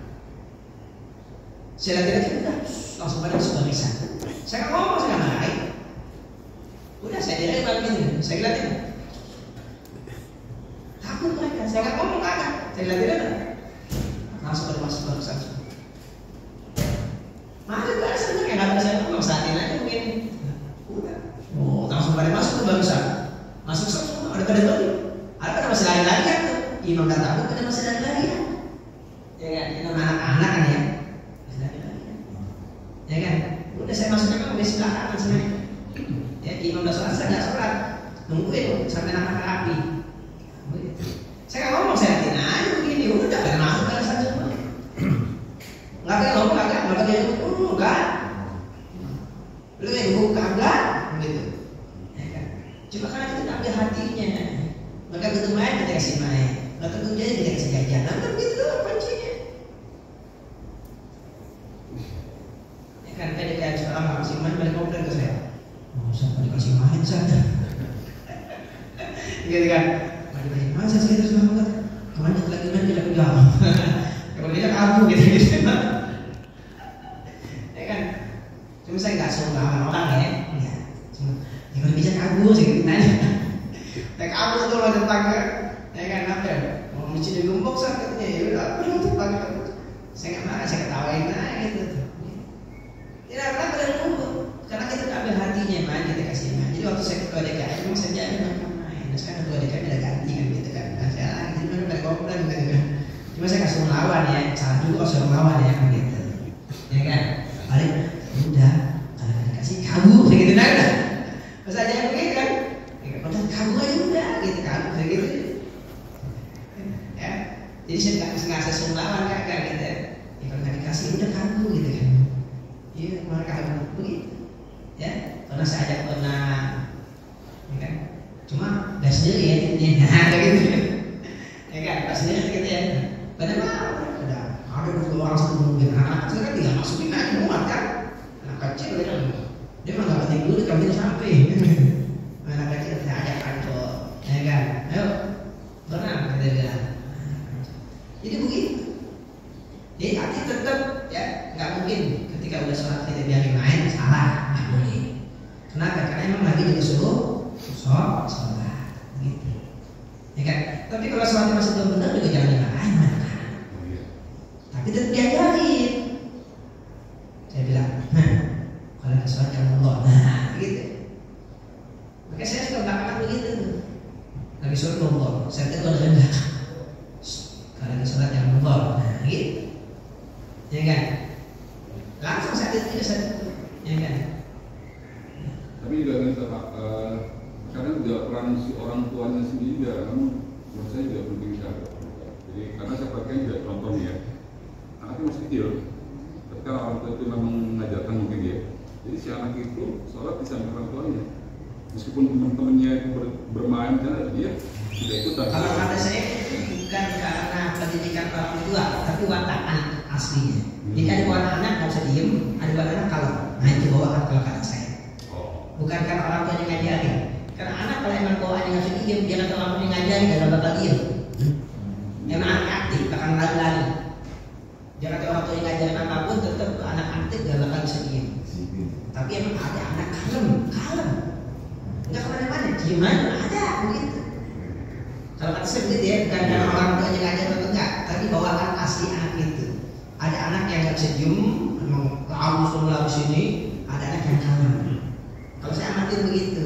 Saya lihat udah langsung pada sebuah riset. Saya ngomong, saya nggak marahin. Udah saya direct begini, saya lihatin. Takut mereka, saya nggak ngomong kagak. Saya lihatin langsung pada masuk barusan semua. Mana juga sebenarnya nggak bisa ngomong saat ini aja mungkin. Udah, langsung pada masuk ke barusan. Masuk semua, ada pada beli. Ada pada masih lari-lari kan tuh. Imam dan takut pada masih lari-lari kan. Ya kan, ini anak-anak kan ya. Ya kan, udah saya masuknya kan udah sebelah kanan sebenarnya. Ya, imam udah sholat, saya nggak sholat, nungguin sampai anak rapi. Saya nggak ngomong, saya liatin aja begini, udah pada masuk pada satu semua. Nggak pakai ngomong kagak, nggak pakai enggak. Lu yang buka enggak, gitu. Ya kan, cuma karena kita ambil hatinya. Maka begitu main kita kasih main, nggak tentu jadi kita kasih jajan. Nah, begitu doang kuncinya. Kan tadi kayak sekarang masih main balik komplain ke saya. Siapa dikasih main saja? Gitu kan? Dikasih main saya terus banget. Kemarin lagi main tidak pegang. Kalau dia kabur gitu. Ya kan? Cuma saya nggak suruh lawan orang ya. Cuma jangan bisa kabur sih gitu nanya. Saya kabur tuh lewat tetangga. Ya kan apa? Mau mesti digembok sakitnya ya udah perlu tetangga. Saya nggak marah, saya ketawain aja gitu. Tidak pernah berlalu karena kita ambil hatinya main, kita kasih main. Jadi waktu saya ketua DKI memang saya jadi main. Nah sekarang ketua DKI ada ganti kan gitu kan. Nah saya lagi jadi memang dari komplain gitu kan. Cuma saya kasih melawan ya, salah juga kalau suruh melawan ya kan gitu. Ya kan. balik udah kalau dikasih kabur begitu kan, masa jangan begitu kan, udah kabur aja udah gitu kabur begitu, ya. Jadi saya nggak sesungguhan kan gitu, ya kalau nggak dikasih udah kabur gitu kan, iya malah kabur begitu, ya. Pernah saya ajak berenang, ya kan, cuma nggak sendiri ya intinya, gitu, ya kan, nggak sendiri gitu ya, padahal udah ada 2 orang satu mobil, anak kecil kan tinggal masukin aja muat kan. Anak kecil dia mah nggak penting dulu kami sampai. Anak kecil saya ajak kantor, ya kan, ayo berenang kita bilang. Jadi begitu. Jadi hati tetap ya nggak mungkin ketika udah sholat kita biarin main salah, nggak boleh. Kenapa? Karena emang lagi juga suruh sholat, gitu. Ya kan. Tapi kalau sholatnya masih belum benar juga jangan dimarahin, tapi tetap diajarin. Saya bilang, kalau ke sholat yang Allah, gitu. Makanya saya suka belakangan begitu tuh. Lagi sholat Allah, saya tegur dari belakang. Kalau lagi sholat yang Allah, gitu. Ya kan? Langsung saat itu juga saya tegur, ya kan? Tapi juga kita kadang juga peran si orang tuanya sendiri juga, menurut saya juga penting sekali. Jadi karena saya pakai juga contoh ya, anaknya masih kecil. Ketika orang tua itu memang mengajarkan mungkin dia, jadi si anak itu sholat di samping orang tuanya, meskipun teman-temannya itu bermain karena dia tidak ikutan. Kalau kata saya bukan karena pendidikan orang tua, tapi watak anak aslinya. Jadi ada watak anak nggak usah diem, ada watak anak kalau, nah itu bawaan kalau kata saya. Bukan karena orang tuanya ngajarin, karena anak kalau emang bawaannya nggak usah diem, dia kata orang tuanya ngajarin dan bakal diem. Emang anak aktif, bahkan lari-lari. Jangan ada orang tua yang ngajarin apapun, tetap anak aktif gak bakal bisa diem. Tapi emang ada anak kalem, nggak kemana-mana, diem aja, ada begitu. Kalau kata saya begitu ya, bukan karena orang tua yang ngajarin atau enggak, tapi bawaan asli anak itu. Ada anak yang nggak bisa diem, emang lalu sini, ada anak yang kalem. Kalau saya amatin begitu.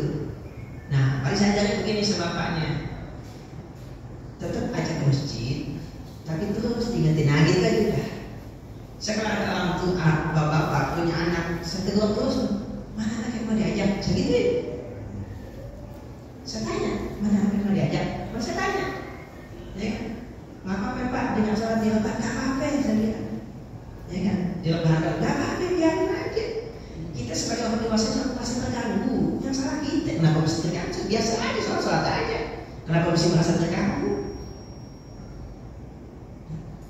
Nah, paling saya ajarin begini sama bapaknya, tetap ajak ke masjid, tapi terus diingetin lagi kan juga. Saya kalau ada orang tua, bapak punya anak, saya tegur terus, mana anak yang mau diajak? Saya gituin. Saya tanya, mana anak yang mau diajak? Kalau saya tanya, ya kan? Nggak apa-apa Pak, dengan sholat di lebat, nggak apa-apa saya bilang. Ya kan? Di lebat, nggak apa-apa, biarin aja. Kita sebagai orang dewasa pasti terganggu. Yang salah kita, kenapa mesti terganggu? Biasa aja sholat aja. Kenapa mesti merasa terganggu?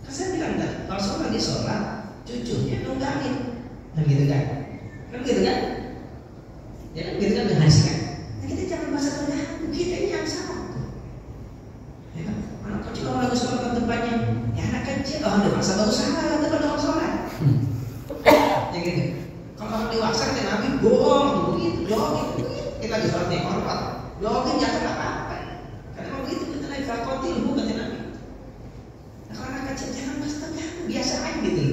Saya bilang tadi, kalau sholat lagi sholat, cucunya nunggangin, kan gitu kan? Kan gitu kan? Ya kan gitu kan menghasilkan. Nah kita jangan merasa terganggu, kita ini yang salah. Ya kan? Anak kecil kalau lagi sholat ke depannya, ya anak kecil kalau dewasa baru salah lah depan orang sholat. Ya gitu. Kalau orang dewasa kan Nabi bohong, begitu, begitu. Kita lagi sholat nih, hormat, doain jangan apa-apa. Karena kalau begitu kita lagi fakotil, bukan Nabi. Kalau anak kecil jangan merasa terganggu, biasa aja gitu.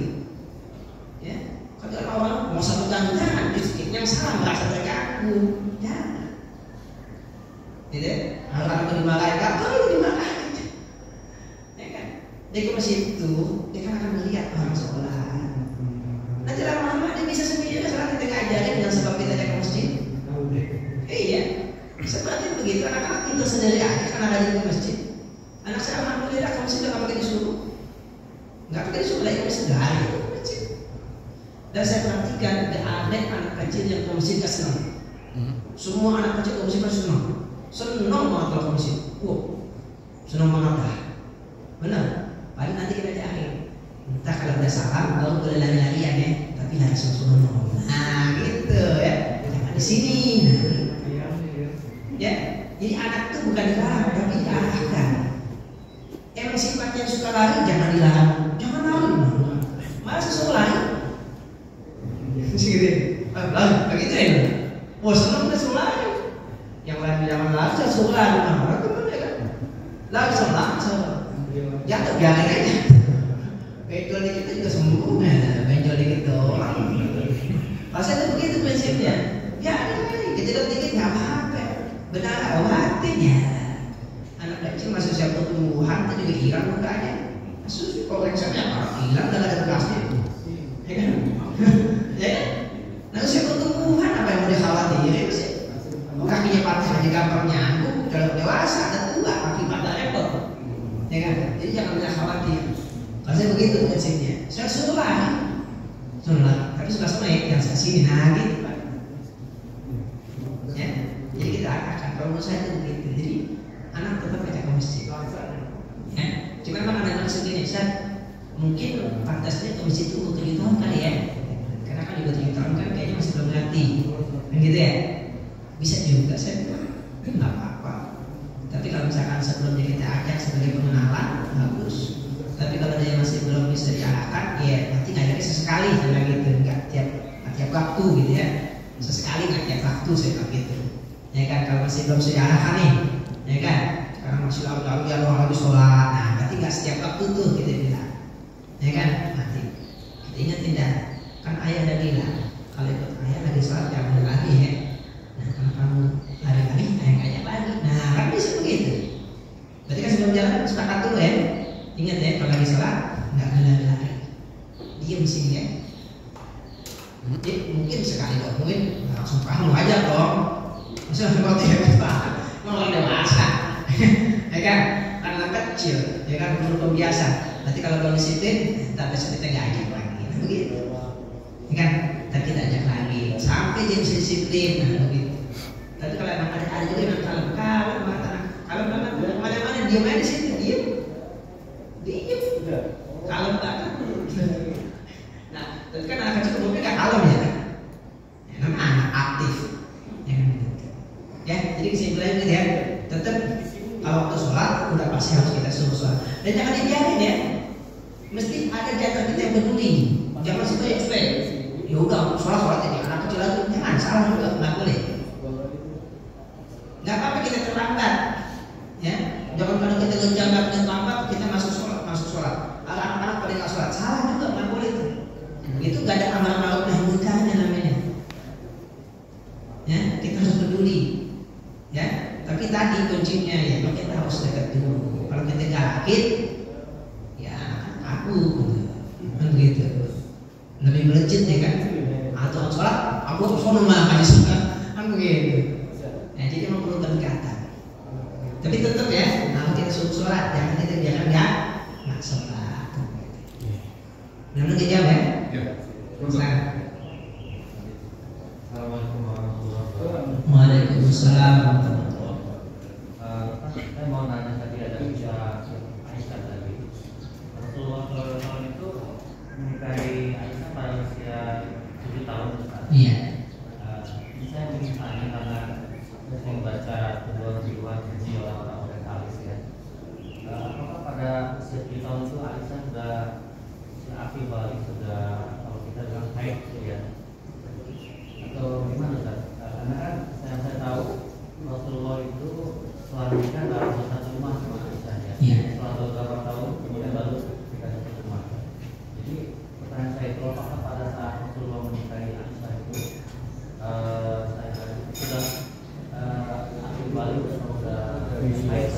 Ya, kalau orang mau satu ganggu jangan, yang salah merasa terganggu, jangan. Gitu. Kalau anak dimarahin, kalau dimarahin, ya kan? Dia ke masjid itu, dia kan akan melihat orang sholat. Nanti lama-lama dia bisa sendiri sholat kita ngajarin dengan sebab kita ajak ke masjid. Iya, seperti begitu anak-anak kita sendiri aja karena ada di masjid. Anak saya alhamdulillah ke masjid nggak pakai disuruh, nggak pakai disuruh lagi ke masjid, lari ke masjid. Dan saya perhatikan ada anak kecil yang ke masjid gak senang. Semua anak kecil ke masjid pasti senang banget kalau ke masjid. Senang banget dah. Benar. Paling nanti kita akhir. Entah kalau udah salam baru boleh lari-larian ya, tapi harus langsung ngomong. Nah gitu ya. Jangan di sini. Ya. Jadi anak itu bukan dilarang, tapi diarahkan. Emang sifatnya suka lari, jangan dilarang. Jangan lari. Malah suka lari. Gitu. Lari, begitu ya. Senang udah suka lari. Yang lain jangan lari, saya suka lari. Nah, orang kemana kan? Lari senang, jatuh biarin aja. Benjol dikit itu juga sembuh, benjol dikit doang. Pasti itu begitu prinsipnya. Biarin aja, kecil dikit nggak apa-apa. Benar obatinnya. Anak kecil masih siap pertumbuhan, itu juga hilang mukanya. Susu koleksinya apa? Hilang dan ada bekasnya. Ya kan? Ya Nah usia pertumbuhan apa yang mau dikhawatirin sih? Kakinya patah aja gampang nyambung, kalau dewasa ada tua kaki patah repot, ya kan? Jadi jangan banyak khawatir. Kalau saya begitu prinsipnya, saya suruh lagi, tapi suka semai yang saya sini, nah gitu Pak. Ya, jadi kita akan kalau menurut saya itu begitu. Jadi anak tetap ajak ke masjid. Ya, cuma memang anak-anak segini, saya mungkin pantasnya ke masjid itu 7 tahun kali ya. Karena kan juga 7 tahun kan kayaknya masih belum ngerti, kan gitu ya. Bisa juga saya bilang nggak apa-apa. Tapi kalau misalkan sebelumnya kita ajak sebagai pengenalan bagus. Tapi kalau dia masih belum bisa diarahkan, ya nanti ngajaknya sesekali saya gitu, nggak tiap waktu gitu ya. Sesekali nggak tiap waktu saya bilang gitu. Ya kan kalau masih belum bisa diarahkan nih, ya kan. Sekarang masih lalu ya orang lagi sholat, nah berarti nggak setiap waktu tuh kita bilang, ya kan. Nanti kita ingat tidak, kan ayah ada bilang kalau ikut ayah lagi sholat jangan lari ya. Nah kalau kamu lari-lari, ayah ngajak lagi. Nah kan bisa begitu. Berarti kan sebelum jalan sepakat dulu ya. Ingat ya kalau lagi sholat nggak lari-lari, diam sini ya. Mungkin sekali dong, mungkin langsung paham aja dong. Masa seperti hebat banget, orang dewasa, ya kan? Anak kecil, ya kan belum biasa. Berarti kalau belum disiplin, tak bisa kita ajak lagi, nah, begitu. Ya kan? Tapi kita ajak lagi sampai dia bisa disiplin, nah begitu. Tapi kalau emang ada juga yang kalau mana-mana diam aja di situ, diam. Kalem banget. Nah, tapi kan anak kecil umumnya nggak kalem ya kan? Ya, namanya anak aktif. Ya, jadi kesimpulannya gitu ya. Tetap kalau waktu sholat udah pasti harus kita suruh sholat. Dan jangan dibiarin ya. Mesti ada jatah kita yang peduli. Jangan sih banyak cuek. Ya udah sholat ini anak kecil lagi jangan salah juga nggak boleh. Nggak apa-apa kita terlambat. Ya, jangan kalau kita terlambat kita masuk sholat. Anak-anak pada nggak sholat salah juga nggak boleh itu. Itu nggak ada amal ma'ruf nahi munkarnya namanya. Ya, kita harus peduli. Ya, tapi tadi kuncinya ya kita harus dekat dulu. Kalau kita galakin, ya aku kan begitu. Lebih melejit ya kan. Atau sholat, aku sono mah aja suka kan begitu. Ya, jadi memang perlu pendekatan. Tapi tetap ya, kalau kita suruh sholat jangan kita biarkan nggak sholat. Benar dijawab ya? Ya. Assalamualaikum warahmatullahi wabarakatuh. Waalaikumsalam. Saya mau nanya tadi ada bicara Aisyah tadi. Rasulullah SAW itu menikahi Aisyah pada usia 7 tahun. Iya. Saya ingin tanya karena saya membaca kedua riwayat haji orang orientalis ya. Apakah pada usia 7 tahun itu Aisyah sudah akil balik sudah kalau kita bilang haid ya? Atau gimana Ustaz? Karena kan saya tahu Rasulullah itu setelah menikah dalam satu rumah sama Aisyah ya. Setelah beberapa tahun kemudian baru kita satu rumah. Jadi pertanyaan saya itu apakah pada saat Rasulullah menikahi Aisyah itu saya sudah akil balik atau sudah haid?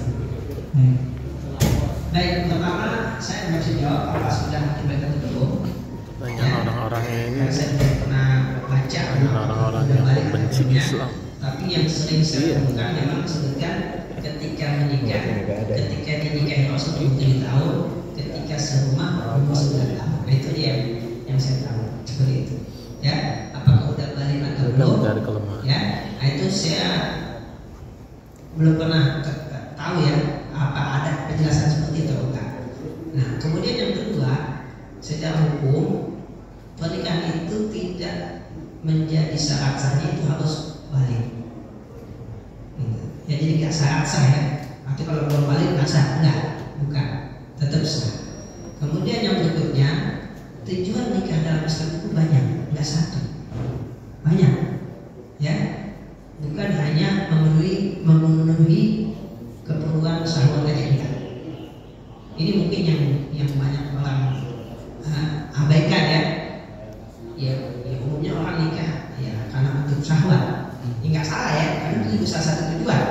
Baik, pertama saya nggak bisa jawab apa sudah akibat itu belum. Banyak orang-orang ini, Karena saya tidak pernah baca orang-orang yang membenci Islam. Tapi yang sering saya temukan memang sebutkan ketika menikah, ketika dinikahi Rasul 7 tahun, ketika serumah umur 9 tahun. Nah, itu dia yang saya tahu seperti itu. Ya, apakah udah balik atau belum? Ya, nah, itu saya belum pernah tahu ya. Apa ada penjelasan seperti itu enggak? Nah, kemudian yang kedua, secara hukum pernikahan itu tidak menjadi syarat sahnya itu harus balik. Gitu. Ya jadi nggak syarat sah ya. Tapi kalau belum balik nggak sah, enggak, bukan, tetap sah. Kemudian yang berikutnya, tujuan nikah dalam Islam itu banyak, nggak satu, banyak, ya, bukan hanya memenuhi keperluan syahwat aja enggak. Ini mungkin yang banyak orang abaikan ya. Ya umumnya orang nikah ya karena untuk syahwat. Ya enggak salah ya, karena itu juga salah satu tujuan.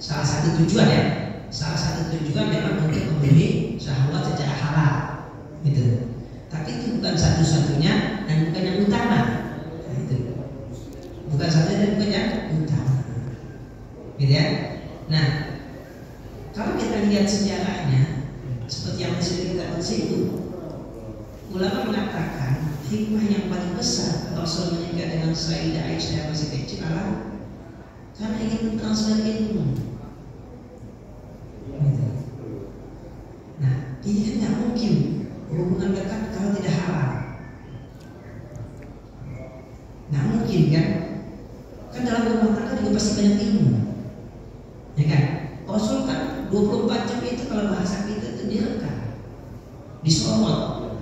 Salah satu tujuan ya. Salah satu tujuan memang untuk memenuhi syahwat secara halal. Gitu. Tapi itu bukan satu-satunya dan bukan yang utama. yang paling besar Rasul menikah dengan Sayyidah Aisyah yang masih kecil adalah karena ingin mentransfer ilmu. Nah, ini kan nggak mungkin hubungan dekat kalau tidak halal. Nggak mungkin kan? Kan dalam rumah tangga juga pasti banyak ilmu, ya kan? Rasul kan 24 jam itu kalau bahasa kita itu direkam, disorot.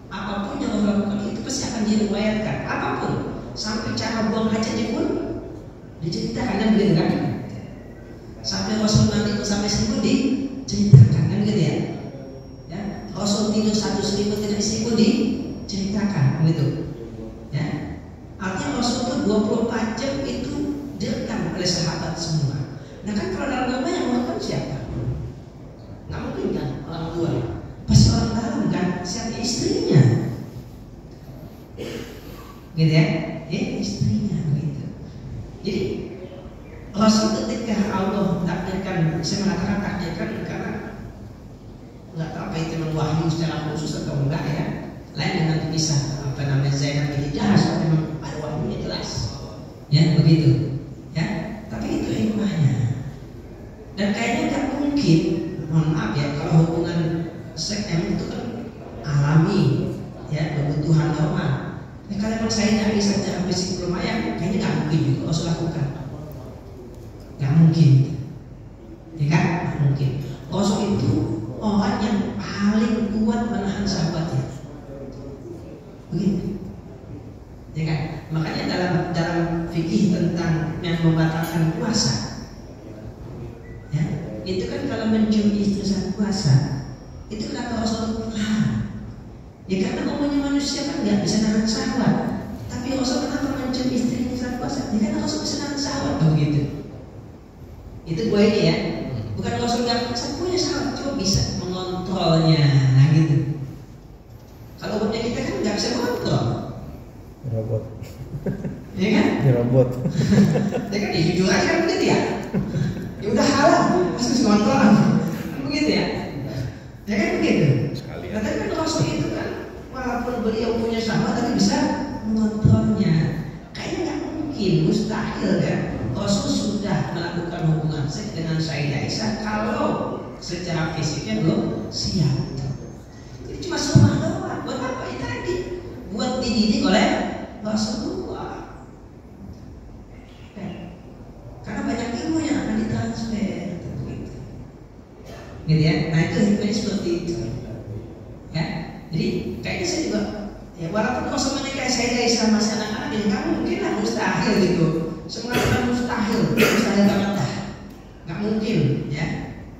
Apapun yang Rasul lakukan itu pasti akan diriwayatkan. Apapun, sampai cara buang hajatnya pun diceritakan, kan begitu kan? Sampai Rasul mandi sampai selimut diceritakan, kan begitu ya? Ya, Rasul tidur satu selimut tidak selimut diceritakan, begitu. Ya, artinya Rasul itu 24 jam itu direkam oleh sahabat semua. Nah kan kalau dalam rumah yang melakukan siapa? Nggak mungkin kan orang tua, pasti orang dalam kan, siapa? Istrinya, gitu ya? Istrinya gitu. Jadi Rasul ketika Allah takdirkan, saya mengatakan takdirkan karena nggak tahu apa itu memang wahyu secara khusus atau enggak ya. Lain dengan kisah apa namanya Zainab binti Jahsy, memang ada wahyunya jelas, ya begitu, ya. Tapi itu hikmahnya. Dan kayaknya nggak mungkin, mohon maaf ya, kalau hubungan seks itu kan alami, ya kebutuhan normal. Nah, kalau memang saya dari saja fisik lumayan, kayaknya nggak mungkin juga Rasul lakukan. Nggak mungkin, ya kan? Nggak mungkin. Rasul itu orang yang paling kuat menahan sahabatnya, begitu, ya kan? Makanya dalam fikih tentang yang membatalkan puasa, ya, itu kan kalau mencium istri saat puasa, itu kenapa Rasul ya karena umumnya manusia kan nggak bisa nahan syahwat, tapi Rasul kenapa mencium istrinya saat puasa? Ya karena Rasul bisa nahan syahwat, begitu. Itu gue ini ya, bukan Rasul nggak punya syahwat, cuma bisa mengontrolnya, nah gitu. Kalau punya kita kan nggak bisa mengontrol. Robot. Ya kan? Ini robot. Ya kan, jujur aja kan begitu ya. Ya udah halal, pasti bisa ngontrol kan begitu ya. Ya kan begitu. Sekali. Nah, tapi kan Rasul itu kan walaupun beliau punya syahwat tapi bisa mengontrolnya. Kayaknya nggak mungkin, mustahil kan. Rasul sudah melakukan hubungan seks dengan Sayyidah Aisyah kalau secara fisiknya belum siap. Jadi cuma sunnah doang. Buat apa itu tadi? Buat dididik oleh Rasulullah. Karena banyak ilmu yang akan ditransfer, gitu ya. Nah itu hikmahnya seperti itu, ya. Jadi kayaknya saya juga, ya walaupun Rasul menikah Sayyidah Aisyah masih anak-anak, ya nggak mungkin lah, mustahil gitu. Semua orang mustahil banget dah. Nggak mungkin, ya.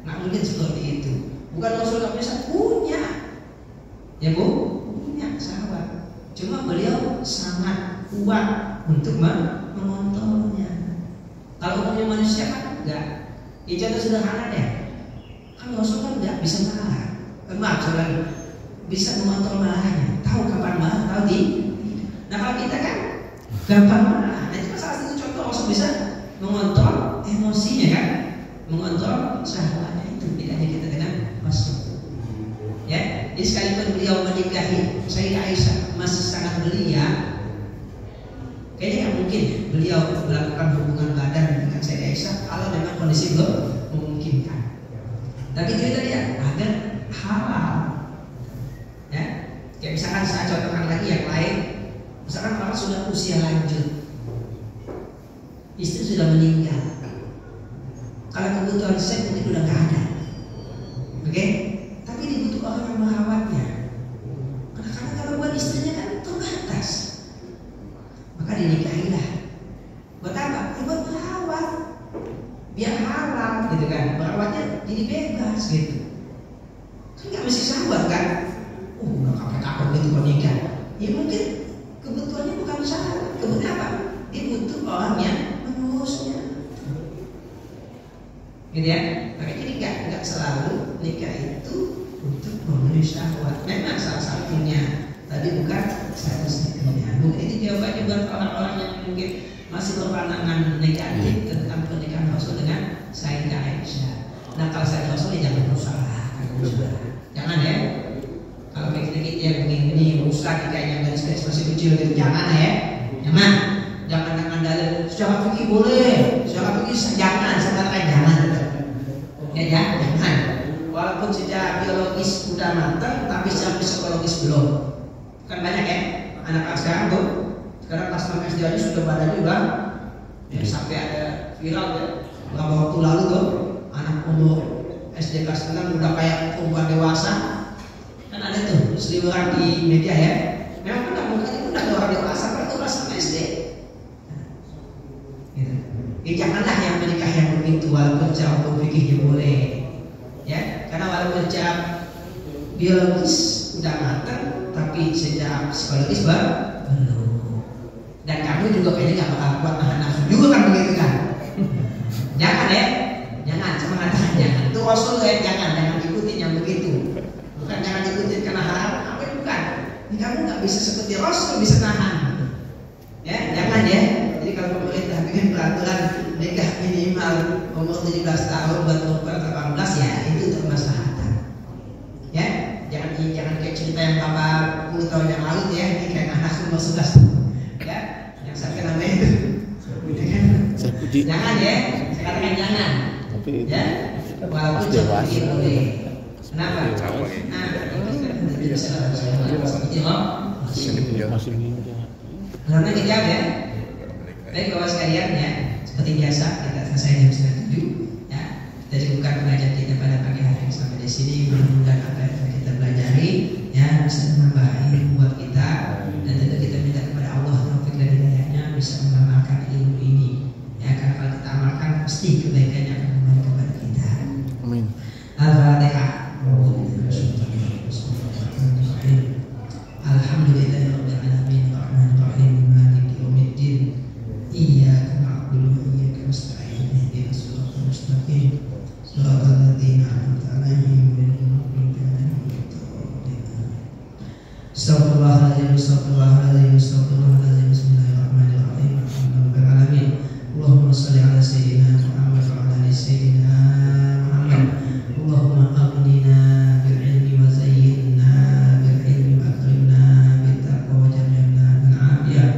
Nggak mungkin seperti itu. Bukan Rasul nggak punya, ya bu, punya sahabat. Cuma beliau sangat kuat untuk mengontrolnya. Kalau umumnya manusia kan enggak. Ya contoh sederhana deh. Kan Rasul kan enggak bisa marah. Maaf, bisa mengontrol marahnya. Tahu kapan marah, tahu di. Nah kalau kita kan gampang marah. Nah itu kan salah satu contoh Rasul bisa mengontrol emosinya kan, mengontrol syahwatnya. Itu bedanya kita dengan Rasul. Ya, jadi sekalipun beliau menikahi Sayyidah Aisyah masih sangat belia, kayaknya nggak mungkin beliau melakukan hubungan badan dengan Sayyidah Aisyah kalau memang kondisi belum memungkinkan. Tapi itu tadi ya, agar halal. Ya, kayak misalkan saya contohkan lagi yang lain, misalkan orang sudah usia lanjut, istri sudah meninggal, kalau kebutuhan seks mungkin udah nggak ada, oke? Tapi dibutuh orang yang merawatnya. Karena kalau buat istrinya kan terbatas, maka dinikahilah. Buat apa? Ya buat merawat, biar halal gitu kan. Merawatnya jadi bebas gitu. Kan nggak mesti sahabat kan? Nggak kapal-kapal gitu kalau nikah. Ya mungkin kebutuhannya bukan sahabat. Kebutuhan apa? Dia butuh orang yang mengurusnya. Gitu ya. Makanya jadi nggak selalu nikah itu untuk memenuhi syahwat. Memang salah satunya, tapi bukan satu-satunya. Mungkin itu jawabannya buat orang-orang yang mungkin masih berpandangan negatif tentang pernikahan Rasul dengan Sayyidah Aisyah. Nah kalau Sayyidah Rasul ya jangan berusaha, jangan ya. Kalau kayak kita yang begini berusaha lagi kayaknya garis-garis masih kecil gitu. Jangan ya, jangan dalil secara fikih boleh, secara fikih jangan, saya katakan jangan. Ya jangan. Walaupun secara biologis udah matang, tapi secara psikologis belum. Kan banyak ya anak sekarang tuh. Sekarang kelas 6 SD aja sudah badannya juga ya, sampai ada viral ya beberapa waktu lalu tuh anak umur SD kelas 6 udah kayak perempuan dewasa. Kan ada tuh seliweran di media ya. Memang benar mukanya itu udah orang dewasa, karena itu kelas 6 SD. Gitu. Ya janganlah yang menikah yang begitu, walaupun secara hukum fikihnya boleh. Ya, karena walaupun secara biologis udah matang, tapi secara psikologis belum. Dan kamu juga kayaknya nggak bakal kuat nahan nafsu juga kan begitu kan? Jangan ya, jangan, cuma katakan jangan. Itu Rasul ya, jangan ikutin yang begitu. Bukan jangan ikutin karena haram, apa bukan? Ini kamu nggak bisa seperti Rasul bisa nahan. Ya, jangan ya. Jadi kalau pemerintah bikin peraturan nikah minimal umur 17 tahun buat perempuan 18 ya itu bermaslahatan. Ya, jangan kayak cerita yang Papa 10 tahun yang lalu ya, ini kayak anak umur 11. Ya, yang sampai namanya itu. Jangan ya, saya katakan jangan. Tapi ya, walaupun seperti boleh. Kenapa? Nah, itu bisa karena dijawab ya. Baik Bapak sekalian ya, seperti biasa kita selesai jam 6:30 ya. Kita cukupkan pengajian kita pada pagi hari sampai di sini. Mudah-mudahan apa yang kita pelajari ya bisa menambah ilmu buat kita, dan tentu kita minta kepada Allah taufik dan hidayahnya bisa mengamalkan ilmu ini ya, karena kalau kita amalkan pasti kebaikannya akan kembali kepada kita. Amin. Al-Fatihah. Alhamdulillahirabbil alamin arrahmanir rahim maliki yaumiddin iyyaka na'budu wa iyyaka nasta'in ihdinas siratal mustaqim siratal ladzina an'amta 'alaihim ghairil maghdubi 'alaihim waladdallin. Astaghfirullahaladzim, astaghfirullahaladzim, astaghfirullahaladzim. Bismillahirrahmanirrahim. Alhamdulillahirabbil alamin. Allahumma shalli ala sayyidina Muhammad wa ala ali sayyidina Muhammad. Allahumma aghnina bil ilmi wa zayyinna bil ilmi wa akrimna bit taqwa wa jamilna bil afiyah.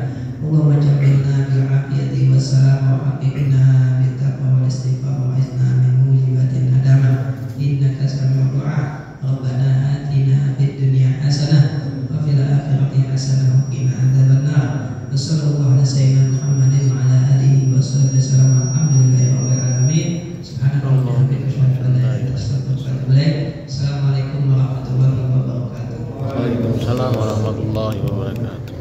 Allahumma jamilna bil afiyati wa salam wa haqqina bit taqwa wal istighfar wa isna min mujibatin nadama innaka sami'ud du'a. Rabbana atina fid dunya hasanah wa fil akhirati hasanah wa qina adzabannar. Wassallallahu ala sayyidina Muhammadin wa ala alihi wa sahbihi wasallam. Alhamdulillahirabbil alamin. Subhanallah wa bihamdihi asyhadu an la ilaha illa anta astaghfiruka wa atubu ilaik. Assalamualaikum warahmatullahi wabarakatuh. Waalaikumsalam warahmatullahi wabarakatuh.